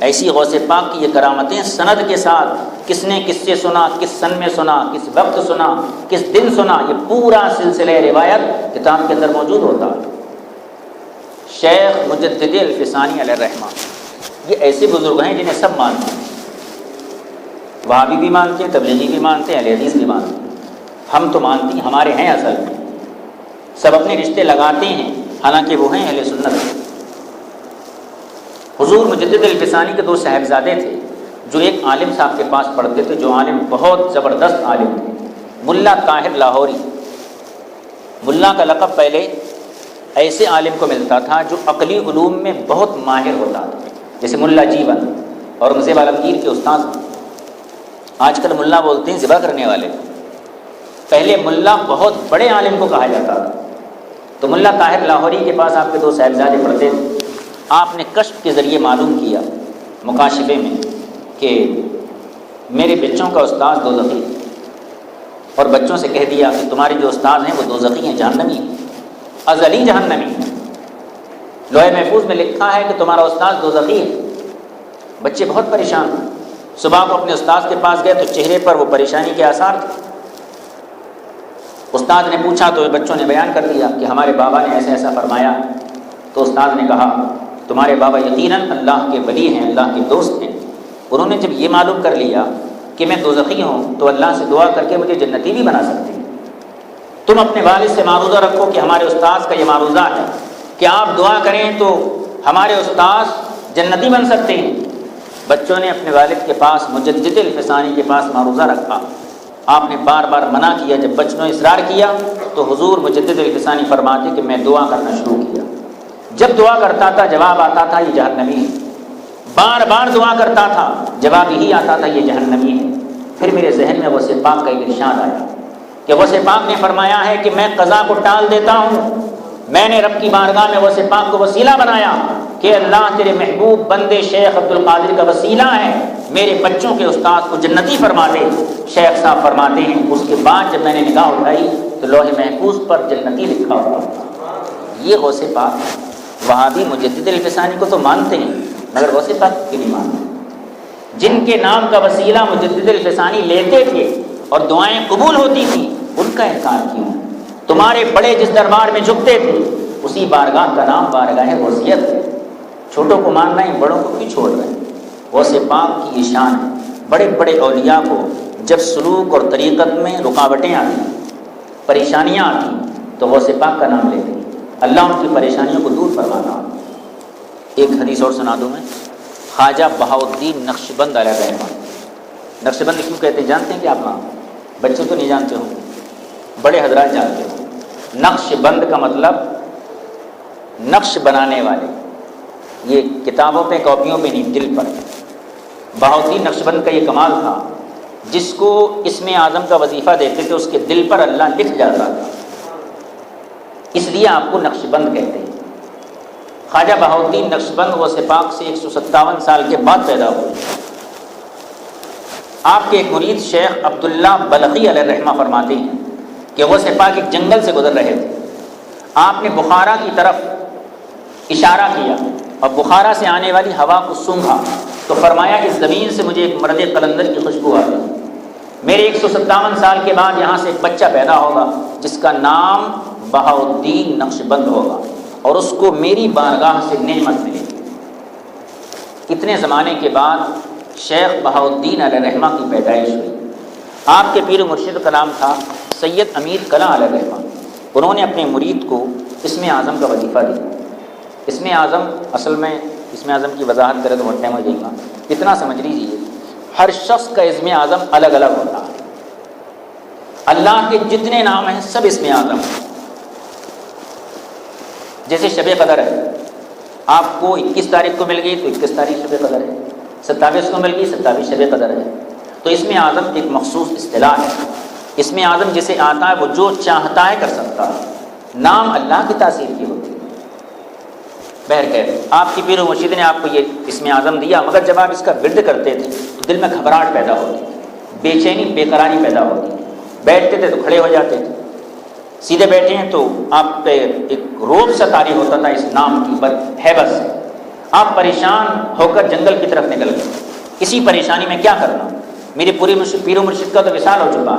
ایسی غوث پاک کی یہ کرامتیں سند کے ساتھ، کس نے کس سے سنا، کس سن میں سنا، کس وقت سنا، کس دن سنا، یہ پورا سلسلہ روایت کتاب کے اندر موجود ہوتا ہے۔ شیخ مجدد الفسانی علیہ الرحمہ، یہ ایسے بزرگ ہیں جنہیں سب مانتے ہیں، وہابی بھی مانتے ہیں، تبلیغی بھی مانتے ہیں، اہل حدیث بھی مانتے ہیں۔ ہم تو مانتے ہیں، ہمارے ہیں اصل میں، سب اپنے رشتے لگاتے ہیں، حالانکہ وہ ہیں اہل سنت۔ حضور مجدد الفسانی کے دو صاحبزادے تھے جو ایک عالم صاحب کے پاس پڑھتے تھے، جو عالم بہت زبردست عالم تھے، ملا طاہر لاہوری۔ ملا کا لقب پہلے ایسے عالم کو ملتا تھا جو عقلی علوم میں بہت ماہر ہوتا تھا، جیسے ملا جیون اور اورنگزیب عالمگیر کے استاد۔ آج کل ملا بولتے ہیں ذبح کرنے والے، پہلے ملا بہت بڑے عالم کو کہا جاتا تھا۔ تو ملا طاہر لاہوری کے پاس آپ کے دو صاحبزادے پڑھتے تھے۔ آپ نے کشف کے ذریعے معلوم کیا مکاشفے میں کہ میرے بچوں کا استاذ دوزخی ہے، اور بچوں سے کہہ دیا کہ تمہارے جو استاد ہیں وہ دوزخی ہیں، جہنمی ہیں، ازلی جہنمی ہیں۔ لوح محفوظ میں لکھا ہے کہ تمہارا استاد دوزخی ہے۔ بچے بہت پریشان ہیں، صبح کو اپنے استاد کے پاس گئے تو چہرے پر وہ پریشانی کے آثار تھے۔ استاد نے پوچھا تو بچوں نے بیان کر دیا کہ ہمارے بابا نے ایسا ایسا فرمایا۔ تو استاد نے کہا تمہارے بابا یقیناً اللہ کے ولی ہیں، اللہ کے دوست ہیں۔ انہوں نے جب یہ معلوم کر لیا کہ میں دوزخی ہوں تو اللہ سے دعا کر کے مجھے جنتی بھی بنا سکتے ہیں۔ تم اپنے والد سے معروضہ رکھو کہ ہمارے استاذ کا یہ معروضہ ہے کہ آپ دعا کریں تو ہمارے استاذ جنتی بن سکتے ہیں۔ بچوں نے اپنے والد کے پاس مجدد الفسانی کے پاس معروضہ رکھا۔ آپ نے بار بار منع کیا، جب بچوں نے اصرار کیا تو حضور مجدد الفسانی فرماتے کہ میں دعا کرنا شروع کیا۔ جب دعا کرتا تھا جواب آتا تھا یہ جہنمی ہے، بار بار دعا کرتا تھا جواب یہی آتا تھا یہ جہنمی ہے۔ پھر میرے ذہن میں غوث پاک کا ایک ارشاد آیا کہ غوث پاک نے فرمایا ہے کہ میں قضا کو ٹال دیتا ہوں۔ میں نے رب کی بارگاہ میں غوث پاک کو وسیلہ بنایا کہ اللہ تیرے محبوب بندے شیخ عبد القادر کا وسیلہ ہے، میرے بچوں کے استاد کو جنتی فرما دے۔ شیخ صاحب فرماتے ہیں اس کے بعد جب میں نے نگاہ اٹھائی تو لوح محفوظ پر جنتی لکھا ہوا تھا۔ یہ غوث پاک وہابی مجدد الفسانی کو تو مانتے ہیں مگر غوث پاک کی نہیں مانتے۔ جن کے نام کا وسیلہ مجدد الفسانی لیتے تھے اور دعائیں قبول ہوتی تھیں ان کا انکار کیوں؟ تمہارے بڑے جس دربار میں جھکتے تھے اسی بارگاہ کا نام بارگاہ غوثیت ہے۔ چھوٹوں کو مان رہے ہیں، بڑوں کو کیوں چھوڑ رہے ہیں؟ غوث پاک کی یہ شان ہے۔ بڑے بڑے اولیاء کو جب سلوک اور طریقت میں رکاوٹیں آتی، پریشانیاں آتی تو غوث پاک کا نام لیتے ہیں، اللہ ان کی پریشانیوں کو دور فرماتا۔ ایک حدیث اور سنا دوں میں، خواجہ بہاؤالدین نقشبند علیہ الرحمہ۔ نقشبند کیوں کہتے ہیں جانتے ہیں کہ آپ؟ بچے تو نہیں جانتے ہوں، بڑے حضرات جانتے ہوں۔ نقش بند کا مطلب نقش بنانے والے، یہ کتابوں پہ کاپیوں پہ نہیں، دل پر۔ بہاؤالدین نقش بند کا یہ کمال تھا، جس کو اسم اعظم کا وظیفہ دیتے تھے اس کے دل پر اللہ لکھ جاتا تھا، اس لیے آپ کو نقش بند کہتے ہیں۔ خواجہ بہاؤالدین نقش بند غوث پاک سے 157 سال کے بعد پیدا ہوئے۔ آپ کے ایک مرید شیخ عبداللہ بلخی علیہ الرحمہ فرماتے ہیں کہ غوث پاک ایک جنگل سے گزر رہے تھے، آپ نے بخارا کی طرف اشارہ کیا اور بخارا سے آنے والی ہوا کو سونگھا تو فرمایا کہ زمین سے مجھے ایک مرد قلندر کی خوشبو آ رہی، میرے 157 سال کے بعد یہاں سے ایک بچہ پیدا ہوگا جس کا نام بہاؤالدین نقش بند ہوگا اور اس کو میری بارگاہ سے نعمت ملے گی۔ اتنے زمانے کے بعد شیخ بہاؤالدین علیہ الرحمہ کی پیدائش ہوئی۔ آپ کے پیر و مرشد کا نام تھا سید امیر کلاں علیہ الرحمہ۔ انہوں نے اپنے مرید کو اسم اعظم کا وظیفہ دیا۔ اسم اعظم اصل میں اسم اعظم کی وضاحت کرے تو بہت ٹائم ہو جائے گا، اتنا سمجھ لیجیے ہر شخص کا اسم اعظم الگ الگ ہوتا ہے۔ اللہ کے جتنے نام ہیں سب اسم اعظم ہیں۔ جیسے شب قدر ہے، آپ کو 21 تاریخ کو مل گئی تو 21 تاریخ شب قدر ہے، 27 کو مل گئی 27 شب قدر ہے۔ تو اسم اعظم ایک مخصوص اصطلاح ہے۔ اسم اعظم جسے آتا ہے وہ جو چاہتا ہے کر سکتا ہے، نام اللہ کی تاثیر کی ہوتی ہے۔ بہرکیف آپ کی پیر و مرشد نے آپ کو یہ اسم اعظم دیا، مگر جب آپ اس کا ورد کرتے تھے تو دل میں گھبراہٹ پیدا ہوتی، بے چینی بے قراری پیدا ہوتی، بیٹھتے تھے تو کھڑے ہو جاتے تھے، سیدھے بیٹھے ہیں تو آپ پہ ایک روب سا طاری ہوتا تھا اس نام کی ہیبت سے۔ آپ پریشان ہو کر جنگل کی طرف نکل گئے، اسی پریشانی میں کیا کرنا، میرے پیر و مرشد کا تو وصال ہو چکا،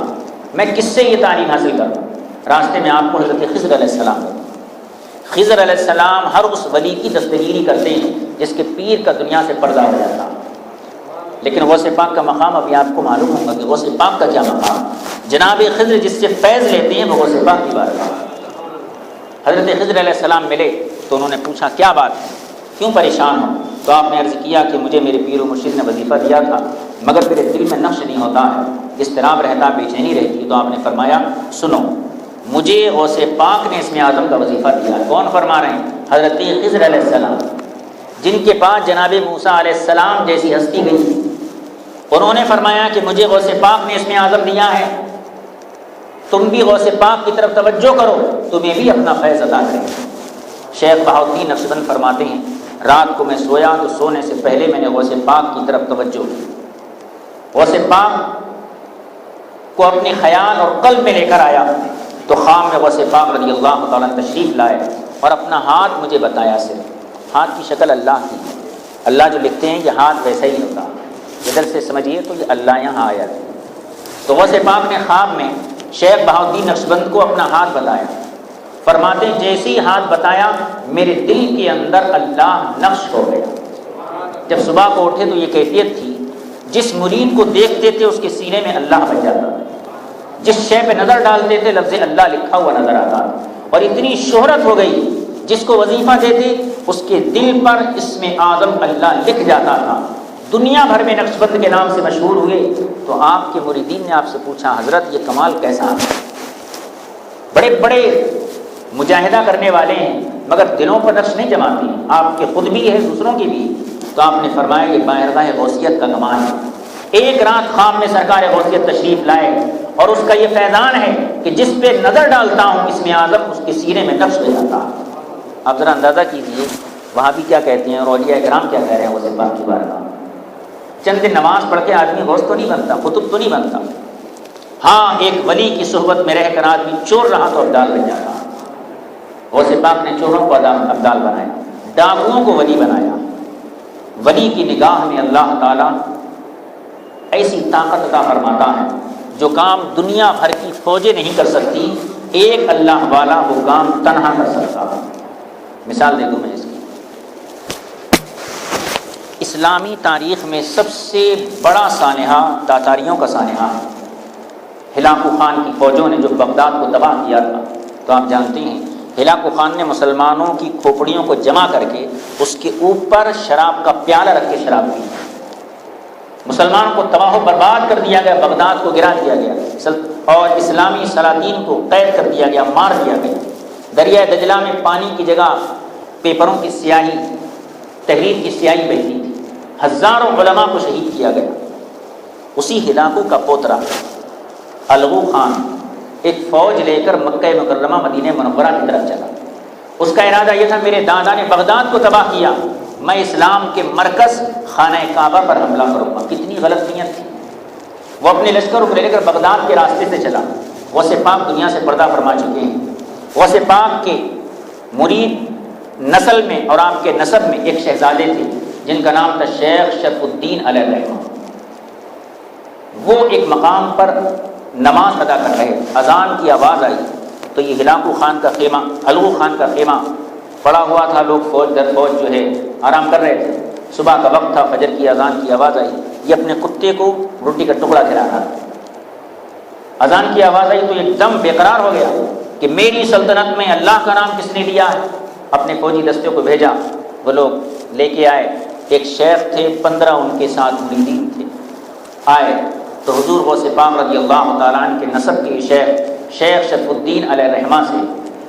میں کس سے یہ تعلیم حاصل کروں؟ راستے میں آپ کو حضرت خضر علیہ السلام، خضر علیہ السلام ہر اس ولی کی دستگیری کرتے ہیں جس کے پیر کا دنیا سے پردہ ہو جاتا۔ لیکن غوث پاک کا مقام ابھی آپ کو معلوم ہوگا کہ غوث پاک کا کیا مقام۔ جناب خضر جس سے فیض لیتے ہیں وہ غوث پاک کی بات ہے۔ حضرت خضر علیہ السلام ملے تو انہوں نے پوچھا کیا بات ہے، کیوں پریشان ہو؟ تو آپ نے عرض کیا کہ مجھے میرے پیر و مرشد نے وظیفہ دیا تھا مگر میرے دل میں نقش نہیں ہوتا ہے، اضطراب رہتا، بے چینی رہتی۔ تو آپ نے فرمایا سنو، مجھے غوث پاک نے اسم اعظم کا وظیفہ دیا۔ کون فرما رہے ہیں؟ حضرت خضر علیہ السلام، جن کے پاس جناب موسیٰ علیہ السلام جیسی ہستی گئی، انہوں نے فرمایا کہ مجھے غوث پاک نے اسم اعظم دیا ہے، تم بھی غوث پاک کی طرف توجہ کرو، تمہیں بھی اپنا فیض عطا کریں۔ شیخ بہاؤالدین نقشبند فرماتے ہیں رات کو میں سویا تو سونے سے پہلے میں نے غوث پاک کی طرف توجہ کی، غوث پاک کو اپنے خیال اور قلب میں لے کر آیا تو خواب میں غوث پاک رضی اللہ تعالیٰ تشریف لائے اور اپنا ہاتھ مجھے بتایا، صرف ہاتھ کی شکل اللہ کی، اللہ جو لکھتے ہیں یہ ہاتھ ویسا ہی ہوتا، ادھر سے سمجھیے تو یہ اللہ یہاں آیا تھا۔ تو غوث پاک نے خواب میں شیخ بہاؤالدین نقشبند کو اپنا ہاتھ بتایا، فرماتے ہیں جیسے ہی ہاتھ بتایا میرے دل کے اندر اللہ نقش ہو گیا۔ جب صبح کو اٹھے تو یہ کیفیت تھی، جس مرید کو دیکھتے تھے اس کے سینے میں اللہ بن جاتا، جس شے پہ نظر ڈالتے تھے لفظ اللہ لکھا ہوا نظر آتا، اور اتنی شہرت ہو گئی جس کو وظیفہ دیتے اس کے دل پر اسم اعظم اللہ لکھ جاتا تھا۔ دنیا بھر میں نقشبند کے نام سے مشہور ہوئے تو آپ کے مریدین نے آپ سے پوچھا حضرت یہ کمال کیسا ہے؟ بڑے بڑے مجاہدہ کرنے والے ہیں مگر دلوں پر نقش نہیں جماتے، آپ کے خود بھی ہے دوسروں کی بھی۔ تو آپ نے فرمایا یہ بارگاہ غوثیت کا کمال ہے۔ ایک رات خواب میں سرکار غوثیت تشریف لائے اور اس کا یہ فیضان ہے کہ جس پہ نظر ڈالتا ہوں اسم اعظم اس کے سینے میں نقش ہو جاتا۔ آپ ذرا اندازہ کیجیے وہاں بھی کیا کہتے ہیں اور اولیاء کرام کیا کہہ رہے ہیں غوث پاک کی بارگاہ۔ چند دن نماز پڑھ کے آدمی غوث تو نہیں بنتا، قطب تو نہیں بنتا. ہاں ایک ولی کی صحبت میں رہ کر آدمی چور رہا تو ابدال بن جاتا. غوث پاک نے چوروں کو ابدال بنایا، ڈاکوؤں کو ولی بنایا. ولی کی نگاہ میں اللہ تعالیٰ ایسی طاقت عطا فرماتا ہے جو کام دنیا بھر کی فوجیں نہیں کر سکتی، ایک اللہ والا وہ کام تنہا کر سکتا. مثال دے دوں میں اس کی. اسلامی تاریخ میں سب سے بڑا سانحہ تاتاریوں کا سانحہ ہے. ہلاکو خان کی فوجوں نے جو بغداد کو تباہ کیا تھا، تو آپ جانتے ہیں ہلاکو خان نے مسلمانوں کی کھوپڑیوں کو جمع کر کے اس کے اوپر شراب کا پیالہ رکھ کے شراب پی. مسلمانوں کو تباہ و برباد کر دیا گیا، بغداد کو گرا دیا گیا اور اسلامی سلاطین کو قید کر دیا گیا، مار دیا گیا. دریائے دجلہ میں پانی کی جگہ پیپروں کی سیاہی، تحریر کی سیاہی بہتی تھی. ہزاروں علماء کو شہید کیا گیا. اسی ہلاکو کا پوترا الغو خان ایک فوج لے کر مکہ مکرمہ مدینہ منورہ کی طرف چلا. اس کا ارادہ یہ تھا میرے دادا نے بغداد کو تباہ کیا، میں اسلام کے مرکز خانہ کعبہ پر حملہ کروں گا. کتنی غلط نیت تھی. وہ اپنے لشکر کو لے کر بغداد کے راستے سے چلا. غوث پاک دنیا سے پردہ فرما چکے ہیں. غوث پاک کے مرید نسل میں اور آپ کے نسب میں ایک شہزادے تھے جن کا نام تھا شیخ شرف الدین علیہ الرحمہ. وہ ایک مقام پر نماز ادا کر رہے، اذان کی آواز آئی تو یہ ہلاکو خان کا خیمہ، الغو خان کا خیمہ پڑا ہوا تھا. لوگ فوج در فوج جو ہے آرام کر رہے تھے. صبح کا وقت تھا، فجر کی اذان کی آواز آئی. یہ اپنے کتے کو روٹی کا ٹکڑا کھلا رہا تھا. اذان کی آواز آئی تو ایک دم بے قرار ہو گیا کہ میری سلطنت میں اللہ کا نام کس نے لیا ہے. اپنے فوجی دستے کو بھیجا، وہ لوگ لے کے آئے. ایک شیخ تھے، 15 ان کے ساتھ مریدین تھے. آئے تو حضور غوث پاک رضی اللہ تعالیٰ عنہ کے نسب کے شیخ شرف الدین علیہ الرحمہ سے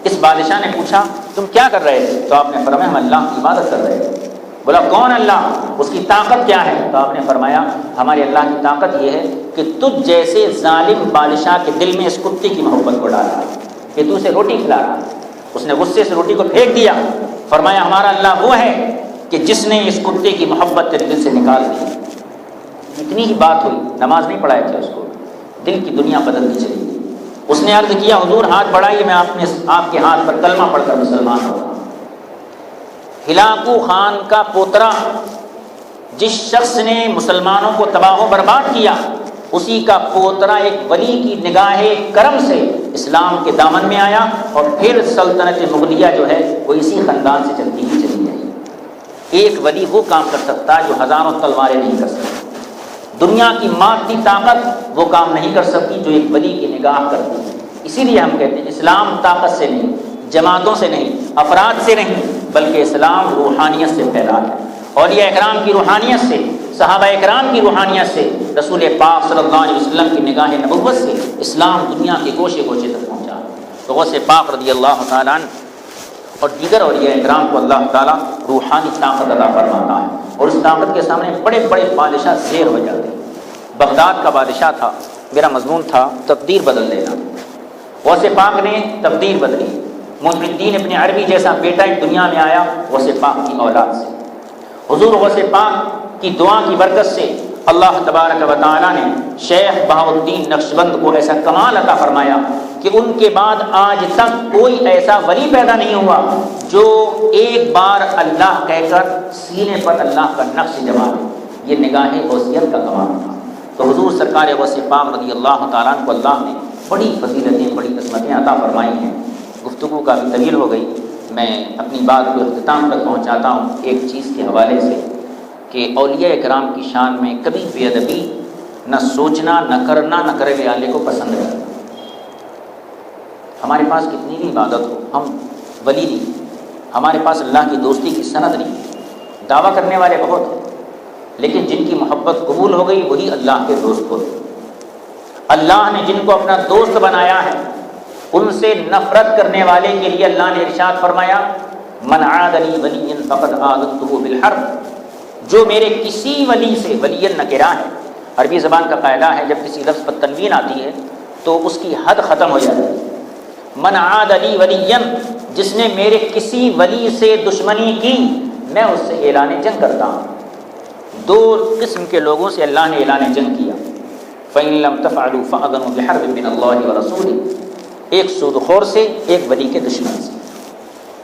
اس بادشاہ نے پوچھا تم کیا کر رہے تھے؟ تو آپ نے فرمایا ہم اللہ کی عبادت کر رہے تھے. بولا کون اللہ، اس کی طاقت کیا ہے؟ تو آپ نے فرمایا ہماری اللہ کی طاقت یہ ہے کہ تجھ جیسے ظالم بادشاہ کے دل میں اس کتے کی محبت کو ڈالا کہ تو اسے روٹی کھلا رہا. اس نے غصے سے روٹی کو پھینک دیا. فرمایا ہمارا اللہ وہ ہے کہ جس نے اس کتے کی محبت تیرے دل سے نکال دی. اتنی ہی بات ہوئی، نماز نہیں پڑھائے تھے اس کو، دل کی دنیا بدلتی چلی گئی. اس نے عرض کیا حضور ہاتھ بڑھائیے، میں آپ کے ہاتھ پر کلمہ پڑھ کر مسلمان ہوں. ہلاکو خان کا پوترا جس شخص نے مسلمانوں کو تباہ و برباد کیا، اسی کا پوترا ایک ولی کی نگاہ کرم سے اسلام کے دامن میں آیا اور پھر سلطنت مغلیہ جو ہے وہ اسی خاندان سے چلتی ہی چلی جائے. ایک ولی وہ کام کر سکتا ہے جو ہزاروں تلواریں نہیں کر سکتی. دنیا کی مادی طاقت وہ کام نہیں کر سکتی جو ایک ولی کی نگاہ کرتی ہے. اسی لیے ہم کہتے ہیں اسلام طاقت سے نہیں، جماعتوں سے نہیں، افراد سے نہیں، بلکہ اسلام روحانیت سے پھیلا ہے. اولیاء اکرام کی روحانیت سے، صحابہ اکرام کی روحانیت سے، رسول پاک صلی اللہ علیہ وسلم کی نگاہ نبوت سے اسلام دنیا کے گوشے گوشے تک پہنچا. تو غوث پاک رضی اللہ تعالیٰ عنہ اور دیگر اولیاء اکرام کو اللہ تعالیٰ روحانی طاقت عطا فرماتا ہے، اور اس طاقت کے سامنے بڑے بڑے بادشاہ زیر ہو جاتے ہیں. بغداد کا بادشاہ تھا، میرا مضمون تھا تقدیر بدل دینا. غوث پاک نے تقدیر بدلی. محی الدین ابن عربی جیسا بیٹا ایک دنیا میں آیا غوث پاک کی اولاد سے. حضور غوث پاک کی دعا کی برکت سے اللہ تبارک و تعالیٰ نے شیخ بہاؤالدین نقشبند کو ایسا کمال عطا فرمایا کہ ان کے بعد آج تک کوئی ایسا ولی پیدا نہیں ہوا جو ایک بار اللہ کہہ کر سینے پر اللہ کا نقش جما دے. یہ نگاہ غوثیت کا کمال تھا. تو حضور سرکار غوث پاک رضی اللہ تعالیٰ عنہ کو اللہ نے بڑی فضیلتیں، بڑی قسمتیں عطا فرمائی ہیں. گفتگو کافی طویل ہو گئی، میں اپنی بات کو اختتام تک پہنچاتا ہوں ایک چیز کے حوالے سے کہ اولیاء کرام کی شان میں کبھی بے ادبی نہ سوچنا، نہ کرنا، نہ کرے والے کو پسند کرنا. ہمارے پاس کتنی بھی عبادت ہو، ہم ولی نہیں، ہمارے پاس اللہ کی دوستی کی سند نہیں. دعویٰ کرنے والے بہت ہیں، لیکن جن کی محبت قبول ہو گئی وہی اللہ کے دوست ہوتے. اللہ نے جن کو اپنا دوست بنایا ہے ان سے نفرت کرنے والے کے لیے اللہ نے ارشاد فرمایا من عاد لی ولی فقد آذنتہ بالحرب. جو میرے کسی ولی سے، ولی نکرہ ہے، عربی زبان کا قاعدہ ہے جب کسی لفظ پر تنوین آتی ہے تو اس کی حد ختم ہو جاتی ہے. من عاد لی ولی، جس نے میرے کسی ولی سے دشمنی کی میں اس سے اعلان جنگ کرتا ہوں. دو قسم کے لوگوں سے اللہ نے اعلان جنگ کیا، فَإِن لَمْ تَفْعَلُوا فَأَذَنُوا بِحَرْبٍ مِّنَ اللَّهِ وَرَسُولِهِ، ایک سود خور سے، ایک ولی کے دشمن سے۔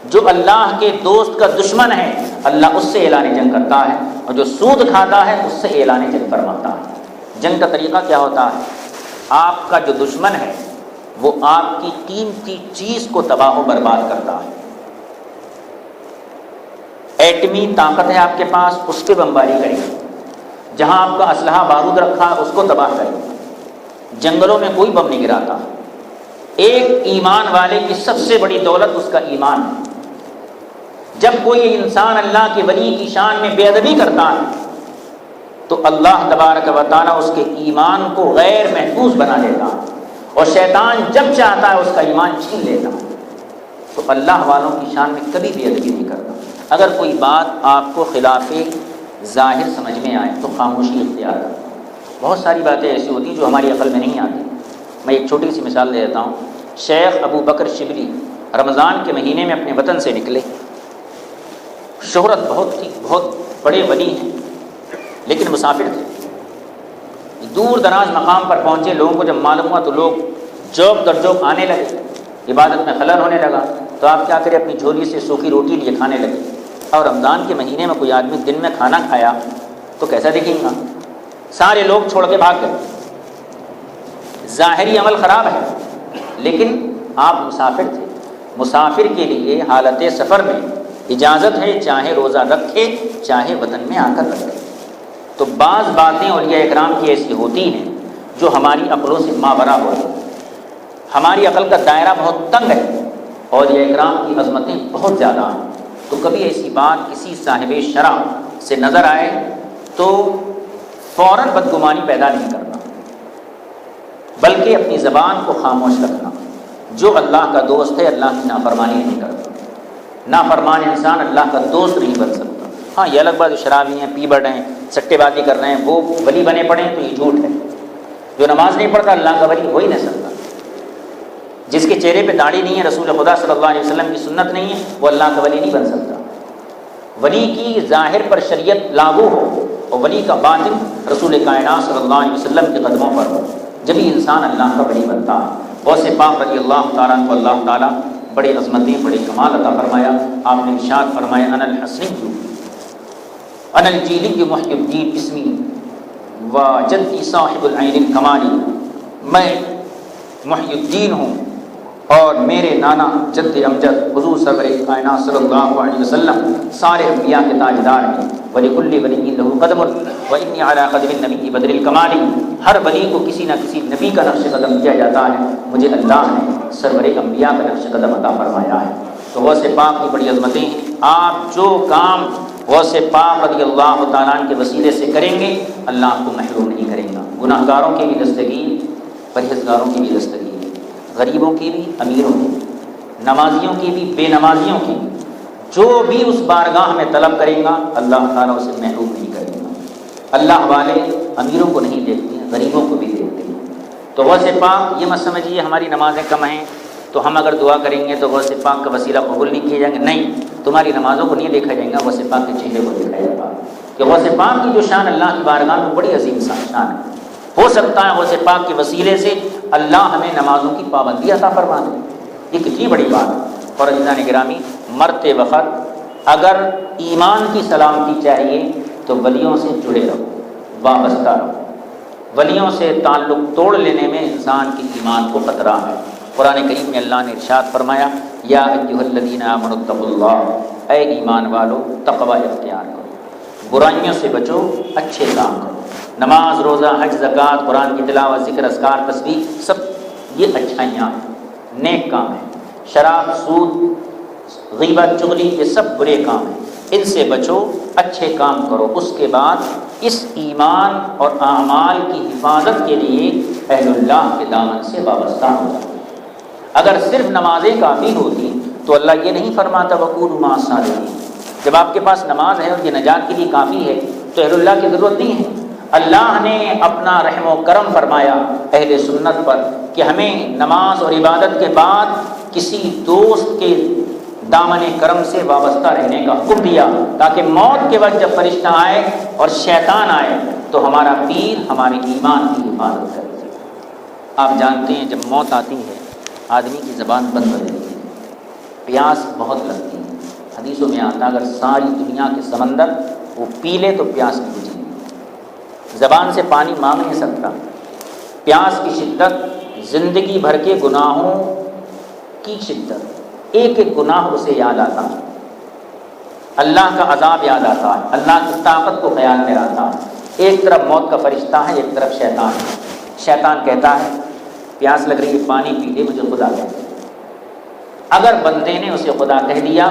جو اللہ کے دوست کا دشمن ہے اللہ اس سے اعلان جنگ کرتا ہے، اور جو سود کھاتا ہے اس سے اعلان جنگ فرماتا ہے۔ جنگ کا طریقہ کیا ہوتا ہے؟ آپ کا جو دشمن ہے وہ آپ کی قیمتی چیز کو تباہ و برباد کرتا ہے۔ ایٹمی طاقت ہے آپ کے پاس، اس پہ بمباری کرے گا، جہاں آپ کا اسلحہ بارود رکھا اس کو تباہ کرے گا، جنگلوں میں کوئی بم نہیں گراتا۔ ایک ایمان والے کی سب سے بڑی دولت اس کا ایمان ہے۔ جب کوئی انسان اللہ کے ولی کی شان میں بے ادبی کرتا ہے تو اللہ تبارک و تعالیٰ اس کے ایمان کو غیر محفوظ بنا دیتا ہے، اور شیطان جب چاہتا ہے اس کا ایمان چھین لیتا ہے۔ تو اللہ والوں کی شان میں کبھی بے ادبی نہیں کرتا۔ اگر کوئی بات آپ کو خلاف ظاہر سمجھ میں آئے تو خاموشی اختیار کریں۔ بہت ساری باتیں ایسی ہوتی ہیں جو ہماری عقل میں نہیں آتی۔ میں ایک چھوٹی سی مثال دے دیتا ہوں۔ شیخ ابو بکر شبلی رمضان کے مہینے میں اپنے وطن سے نکلے، شہرت بہت تھی، بہت بڑے ولی ہیں، لیکن مسافر تھے۔ دور دراز مقام پر پہنچے، لوگوں کو جب معلوم ہوا تو لوگ جوک در جوک آنے لگے، عبادت میں خلل ہونے لگا۔ تو آپ کیا کریں، اپنی جھولی سے سوکھی روٹی لیے کھانے لگے۔ اور رمضان کے مہینے میں کوئی آدمی دن میں کھانا کھایا تو کیسا دکھیں گا؟ سارے لوگ چھوڑ کے بھاگ گئے۔ ظاہری عمل خراب ہے، لیکن آپ مسافر تھے۔ مسافر کے لیے حالت سفر میں اجازت ہے، چاہے روزہ رکھے چاہے وطن میں آ کر رکھے۔ تو بعض باتیں اولیاء اکرام کی ایسی ہوتی ہیں جو ہماری عقلوں سے ماورا ہوتی ہیں۔ ہماری عقل کا دائرہ بہت تنگ ہے، اولیاء اکرام کی عظمتیں بہت زیادہ ہیں۔ تو کبھی ایسی بات کسی صاحب شرع سے نظر آئے تو فوراً بدگمانی پیدا نہیں کرنا، بلکہ اپنی زبان کو خاموش رکھنا۔ جو اللہ کا دوست ہے اللہ کی نافرمانی نہیں کرتا۔ نافرمان انسان اللہ کا دوست نہیں بن سکتا۔ ہاں یہ الگ بات، جو شرابی ہیں، پی بڑھ رہے ہیں، سٹے بازی کر رہے ہیں، وہ ولی بنے پڑے ہیں تو یہ جھوٹ ہے۔ جو نماز نہیں پڑھتا اللہ کا ولی ہو ہی نہیں سکتا۔ جس کے چہرے پہ داڑھی نہیں ہے، رسول خدا صلی اللہ علیہ وسلم کی سنت نہیں ہے، وہ اللہ کا ولی نہیں بن سکتا۔ ولی کی ظاہر پر شریعت لاگو ہو اور ولی کا باطن رسول کائنات صلی اللہ علیہ وسلم کے قدموں پر ہو، جبھی انسان اللہ کا ولی بنتا ہے۔ غوث پاک رضی اللہ تعالیٰ کو اللہ تعالیٰ بڑی عظمتیں، بڑے کمال عطا فرمایا۔ آپ نے ارشاد فرمایا، انا الحسنی انا الجیلی محی الدین اسمی و جدی صاحب العین الکمالی، میں محی الدین ہوں اور میرے نانا جد امجد حضور سرور کائنات صلی اللہ علیہ وسلم سارے انبیاء کے تاجدار ہیں۔ وَلِكُلِّ وَلِيٍّ لَهُ قَدْمٌ وَإِنِّي عَلَىٰ قَدْمِ النَّبِيِّ بَدْرِ الْكَمَالِ، ہر ولی کو کسی نہ کسی نبی کا نقش قدم دیا جاتا ہے، مجھے اللہ نے سرور انبیاء کا نقش قدم عطا فرمایا ہے۔ تو غوث پاک کی بڑی عظمتیں ہیں۔ آپ جو کام غوث پاک رضی اللہ تعالیٰ عنہ کے وسیلے سے کریں گے اللہ آپ کو محروم نہیں کرے گا۔ گناہ گاروں کی بھی دستگیر، پرہیزگاروں کی بھی دستگیر، غریبوں کی بھی، امیروں کی بھی، نمازیوں کی بھی، بے نمازیوں کی بھی، جو بھی اس بارگاہ میں طلب کرے گا اللہ تعالیٰ اسے محروم نہیں کرے گا۔ اللہ والے امیروں کو نہیں دیکھتے ہیں، غریبوں کو بھی دیکھتے ہیں۔ تو غوث پاک، یہ مت سمجھیے ہماری نمازیں کم ہیں تو ہم اگر دعا کریں گے تو غوث پاک کا وسیلہ قبول نہیں کیے جائیں گے۔ نہیں، تمہاری نمازوں کو نہیں دیکھا جائے گا، غوث پاک کے چہرے کو دیکھا جائے گا، کہ غوث پاک کی جو شان اللہ کی بارگاہ میں بڑی عظیم شان ہے۔ ہو سکتا ہے غوث پاک کے وسیلے سے اللہ ہمیں نمازوں کی پابندی عطا فرما دے، یہ کتنی بڑی بات ہے۔ اور عزیزان گرامی، مرتے وقت اگر ایمان کی سلامتی چاہیے تو ولیوں سے جڑے رہو، وابستہ رہو۔ ولیوں سے تعلق توڑ لینے میں انسان کے ایمان کو خطرہ ہے۔ قرآن کریم میں اللہ نے ارشاد فرمایا، یا ایھا الذین آمنوا اتقوا اللہ، اے ایمان والو تقوی اختیار کرو، برائیوں سے بچو، اچھے کام کرو۔ نماز، روزہ، حج، زکوٰۃ، قرآن کی تلاوت، ذکر، اذکار، تسبیح، سب یہ اچھائیاں ہیں، نیک کام ہیں۔ شراب، سود، غیبت، چغلی، یہ سب برے کام ہیں، ان سے بچو، اچھے کام کرو۔ اس کے بعد اس ایمان اور اعمال کی حفاظت کے لیے اہل اللہ کے دامن سے وابستہ ہو جاؤ۔ اگر صرف نمازیں کافی ہوتی تو اللہ یہ نہیں فرماتا وَكُونُوا مَعَ الصَّادِقِينَ۔ جب آپ کے پاس نماز ہے اور یہ نجات کے لیے کافی ہے تو اہل اللہ کی ضرورت نہیں ہے۔ اللہ نے اپنا رحم و کرم فرمایا اہل سنت پر کہ ہمیں نماز اور عبادت کے بعد کسی دوست کے دامن کرم سے وابستہ رہنے کا حکم دیا، تاکہ موت کے وقت جب فرشتہ آئے اور شیطان آئے تو ہمارا پیر ہمارے ایمان کی حفاظت کرے۔ آپ جانتے ہیں جب موت آتی ہے آدمی کی زبان بند ہو جاتی ہے، پیاس بہت لگتی ہے۔ حدیثوں میں آتا اگر ساری دنیا کے سمندر وہ پی لے تو پیاس نہیں بجھے گی، زبان سے پانی مانگ نہیں سکتا۔ پیاس کی شدت، زندگی بھر کے گناہوں کی شدت، ایک ایک گناہ اسے یاد آتا ہے، اللہ کا عذاب یاد آتا ہے، اللہ کی طاقت کو خیال میں آتا ہے۔ ایک طرف موت کا فرشتہ ہے، ایک طرف شیطان ہے۔ شیطان کہتا ہے پیاس لگ رہی ہے پانی پی لے، مجھے خدا کہہ دے۔ اگر بندے نے اسے خدا کہہ دیا،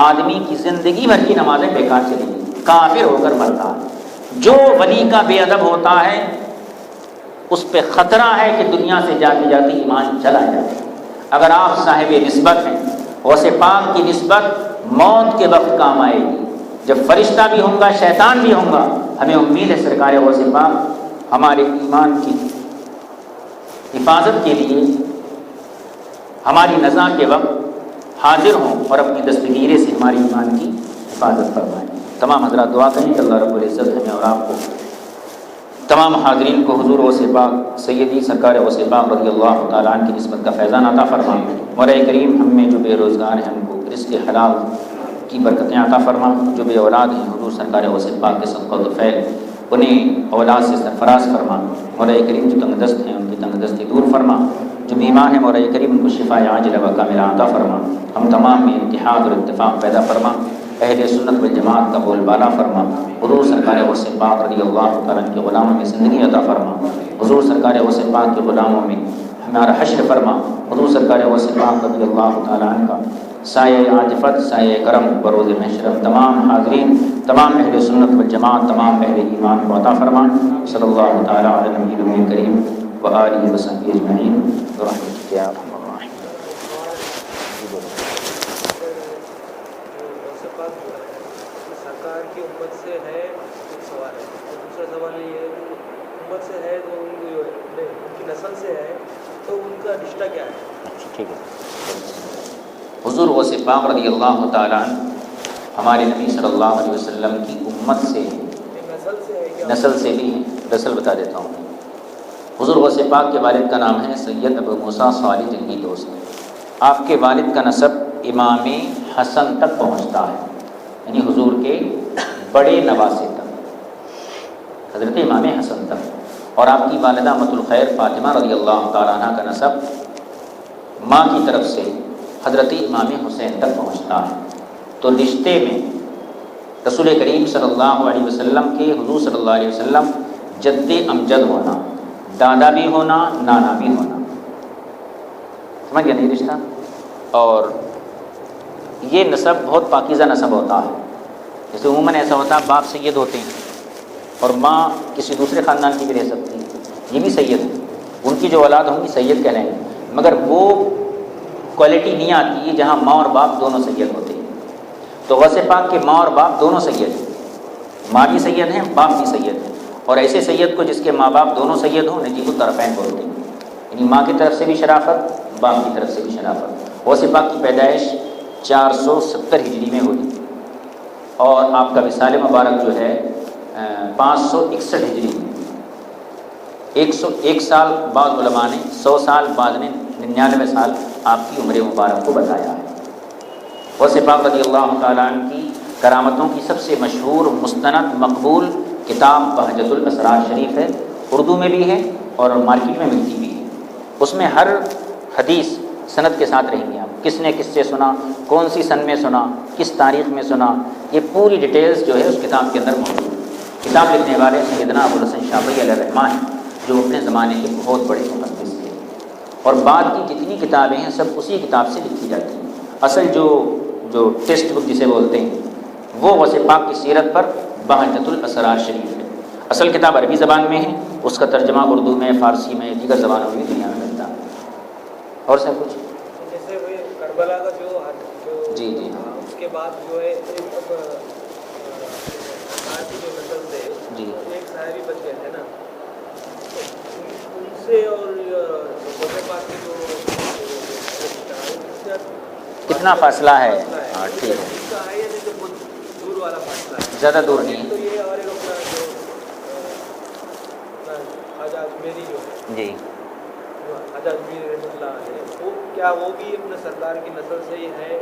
آدمی کی زندگی بھر کی نمازیں بیکار چلی گئی، کافر ہو کر مرتا ہے۔ جو ولی کا بے ادب ہوتا ہے اس پہ خطرہ ہے کہ دنیا سے جاتے جاتے ایمان چلا جائے۔ اگر آپ صاحب نسبت ہیں، غوث پاک کی نسبت موت کے وقت کام آئے گی، جب فرشتہ بھی ہوں گا شیطان بھی ہوں گا۔ ہمیں امید ہے سرکار غوث پاک ہمارے ایمان کی حفاظت کے لیے ہماری نزا کے وقت حاضر ہوں اور اپنی دستگیرے سے ہماری ایمان کی حفاظت فرمائیں۔ تمام حضرات دعا کریں کہ اللہ رب العزت ہمیں اور آپ کو، تمام حاضرین کو حضور غوث پاک سیدی سرکار غوث پاک رضی اللہ تعالیٰ عنہ کی نسبت کا فیضان عطا فرما۔ مولا کریم ہم میں جو بے روزگار ہیں ہم کو رزق حلال کی برکتیں عطا فرما، جو بے اولاد ہیں حضور سرکار غوث پاک کے صدقہ و فیض انہیں اولاد سے سرفراز فرما۔ مولا کریم جو تنگ دست ہیں ان کی تنگ دستی دور فرما، جو بیمار ہیں مولا کریم ان کو شفاء عاجلہ و کاملہ عطا فرما۔ ہم تمام میں اتحاد اور اتفاق پیدا فرما، اہل سنت والجماعت کا بول بالا فرما۔ حضور سرکار غوث پاک رضی اللہ تعالیٰ کے غلاموں میں زندگی عطا فرما۔ حضور سرکار غوث پاک کے غلاموں میں ہمارا حشر فرما۔ حضور سرکار غوث پاک رضی اللہ تعالیٰ عنہ کا سایہ عاطفت، سایہ کرم بروز محشر تمام حاضرین، تمام اہل سنت والجماعت، تمام اہل ایمان کو عطا فرما۔ صلی اللہ تعالیٰ علی نبی کریم و آلہ وصحبہ اجمعین برحمتک یا ارحم الراحمین۔ سرکار کی امت سے ہے ایک سوال ہے، اور دوسرا سوال یہ ہے کہ امت سے ہے تو ان کی نسل سے ہے تو ان کا رشتہ کیا ہے؟ اچھا ٹھیک ہے۔ حضور غوث پاک رضی اللہ تعالیٰ عنہ ہمارے نبی صلی اللہ علیہ وسلم کی امت سے ہیں، نسل سے ہے کیا؟ نسل سے بھی ہیں۔ نسل بتا دیتا ہوں۔ حضور غوث پاک کے والد کا نام ہے سید ابو موسیٰ صالح جنگی دوست۔ آپ کے والد کا نسب امام حسن تک پہنچتا ہے، یعنی حضور کے بڑے نواسے تک، حضرت امام حسن تک۔ اور آپ کی والدہ امۃ الخیر فاطمہ رضی اللہ تعالیٰ عنہ کا نسب ماں کی طرف سے حضرت امام حسین تک پہنچتا ہے۔ تو رشتے میں رسول کریم صلی اللہ علیہ وسلم کے، حضور صلی اللہ علیہ وسلم جد امجد ہونا، دادا بھی ہونا، نانا بھی ہونا، سمجھ گیا نہیں رشتہ؟ اور یہ نسب بہت پاکیزہ نسب ہوتا ہے۔ جیسے عموماً ایسا ہوتا ہے باپ سید ہوتے ہیں اور ماں کسی دوسرے خاندان کی بھی رہ سکتی ہے، یہ بھی سید ہے، ان کی جو اولاد ہوں گی سید کہلائیں گے، مگر وہ کوالٹی نہیں آتی ہے جہاں ماں اور باپ دونوں سید ہوتے ہیں۔ تو غوث پاک کے ماں اور باپ دونوں سید ہیں، ماں بھی سید ہیں، باپ بھی سید ہیں۔ اور ایسے سید کو جس کے ماں باپ دونوں سید ہوں نجیب الطرفین بولتے ہیں، یعنی ماں کی طرف سے بھی شرافت، باپ کی طرف سے بھی شرافت۔ غوث پاک کی پیدائش 470 ہجری میں ہوئی اور آپ کا وصال مبارک جو ہے 561 ہجری میں۔ 101 سال بعد علماء نے، 100 سال بعد نے 99 سال آپ کی عمر مبارک کو بتایا ہے۔ غوث پاک رضی اللہ تعالیٰ عنہ کی کرامتوں کی سب سے مشہور مستند مقبول کتاب بہجت الاسرار شریف ہے، اردو میں بھی ہے اور مارکیٹ میں ملتی بھی ہے۔ اس میں ہر حدیث سند کے ساتھ رہیں گے، آپ کس نے کس سے سنا، کون سی سن میں سنا، کس تاریخ میں سنا، یہ پوری ڈیٹیلز جو ہے اس کتاب کے اندر موجود ہے۔ کتاب لکھنے والے سیدنا ابو الحسن شافعی علیہ الرحمٰن ہیں، جو اپنے زمانے کے بہت بڑے محدث تھے، اور بعد کی جتنی کتابیں ہیں سب اسی کتاب سے لکھی جاتی ہیں۔ اصل جو ٹیکسٹ بک جسے بولتے ہیں وہ غوث پاک کی سیرت پر بہجت الاسرار شریف ہے۔ اصل کتاب عربی زبان میں ہے، اس کا ترجمہ اردو میں، فارسی میں، دیگر زبانوں میں دنیا میں ملتا ہے۔ اور سب کچھ جیسے وہ کربلا کا جو جی اس کے بعد جو ہے اب آج کی جو نسل تھے جی ایک صحابی بچ گئے تھے نا، ان سے اور غوث پاک کے جو کتنا فاصلہ ہے؟ ٹھیک ہے، اس کا ہے یا نہیں تو بہت دور والا فاصلہ ہے؟ زیادہ دور نہیں تو ہے. یہ ہمارے لوگ کا جو خواجہ اجمیری جو ہے، جی خواجہ اجمیری رحمۃ اللہ علیہ، وہ کیا وہ بھی اپنے سرکار کی نسل سے ہی ہے؟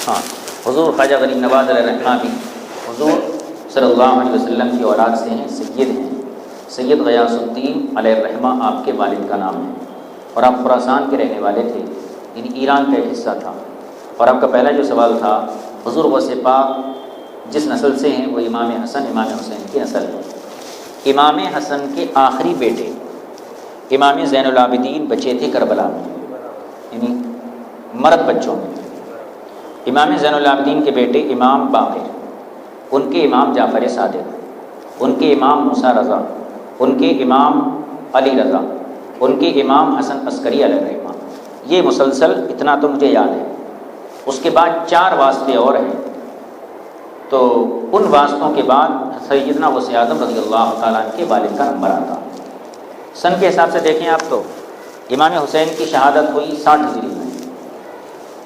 ہاں، حضور خواجہ غریب نواز علیہ رحمہ بھی حضور صلی اللہ علیہ وسلم کی اولاد سے ہیں، سید ہیں. سید غیاث الدین علیہ الرحمہ آپ کے والد کا نام ہے، اور آپ خراسان کے رہنے والے تھے، یعنی ایران کا ایک حصہ تھا. اور آپ کا پہلا جو سوال تھا، حضور غوث پاک جس نسل سے ہیں وہ امام حسن امام حسین کی نسل ہے. امام حسن کے آخری بیٹے امام زین العابدین بچے تھے کربلا میں، یعنی مرد بچوں میں. امام زین العابدین کے بیٹے امام باقر، ان کے امام جعفر صادق، ان کے امام موسیٰ رضا، ان کے امام علی رضا، ان کے امام حسن عسکری علیہ الرحمہ. یہ مسلسل اتنا تو مجھے یاد ہے. اس کے بعد 4 واسطے اور ہیں. تو ان واسطوں کے بعد سیدنا غوث اعظم رضی اللہ تعالیٰ عنہ کے والد کا نمبر آتا. سن کے حساب سے دیکھیں آپ تو امام حسین کی شہادت ہوئی 60 ہجری میں،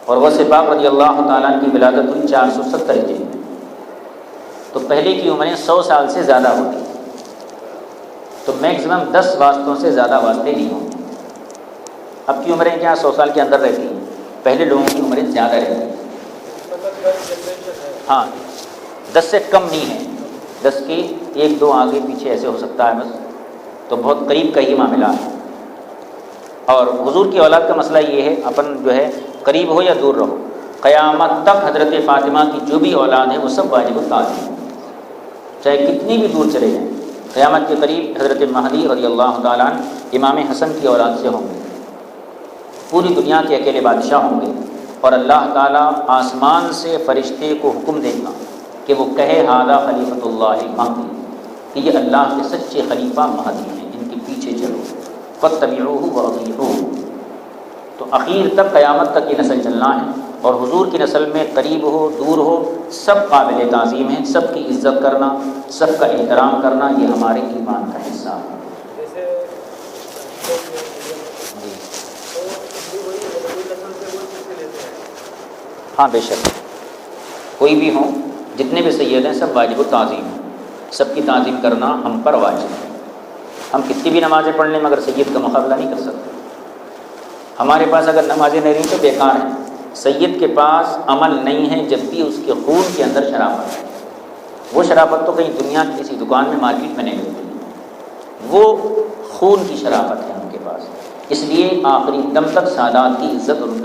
اور غوث پاک رضی اللہ تعالیٰ عنہ کی ولادت ہوئی 470 ہجری میں. تو پہلے کی عمریں 100 سال سے زیادہ ہوتی، تو میکسیمم 10 واسطوں سے زیادہ واسطے نہیں ہوں گے. اب کی عمریں کیا 100 سال کے اندر رہتی ہیں، پہلے لوگوں کی عمریں زیادہ رہتی ہیں. ہاں 10 سے کم نہیں ہے، 10 کی 1-2 آگے پیچھے ایسے ہو سکتا ہے بس، تو بہت قریب کا ہی معاملہ ہے. اور حضور کی اولاد کا مسئلہ یہ ہے، اپن جو ہے قریب ہو یا دور رہو، قیامت تک حضرت فاطمہ کی جو بھی اولاد ہے وہ سب واجب التعظیم ہیں، چاہے کتنی بھی دور چلے جائیں. قیامت کے قریب حضرت مہدی رضی اللہ تعالیٰ عنہ امام حسن کی اولاد سے ہوں گے، پوری دنیا کے اکیلے بادشاہ ہوں گے. اور اللہ تعالیٰ آسمان سے فرشتے کو حکم دے گا کہ وہ کہے ھذا خلیفۃ اللہ المہدی، کہ یہ اللہ کے سچے خلیفہ مہدی ہیں، ان کے پیچھے چلو، فاتبعوہ واطیعوہ. تو اخیر تک قیامت تک یہ نسل چلنا ہے، اور حضور کی نسل میں قریب ہو دور ہو سب قابل تعظیم ہیں. سب کی عزت کرنا، سب کا احترام کرنا، یہ ہمارے ایمان کا حصہ ہے. جیسے جی وہی نسل سے وہ کیسے لیتے ہیں؟ ہاں بے شک، کوئی بھی ہوں، جتنے بھی سید ہیں سب واجب التعظیم ہیں، سب کی تعظیم کرنا ہم پر واجب ہے. ہم کتنی بھی نمازیں پڑھ لیں مگر سید کا مقابلہ نہیں کر سکتے. ہمارے پاس اگر نمازیں نہیں رہیں تو بیکار ہیں. سید کے پاس عمل نہیں ہے جب بھی اس کے خون کے اندر شرافت ہے. وہ شرافت تو کہیں دنیا کی کسی دکان میں مارکیٹ میں نہیں ملتی، وہ خون کی شرافت ہے ان کے پاس. اس لیے آخری دم تک سادات کی عزت ان کا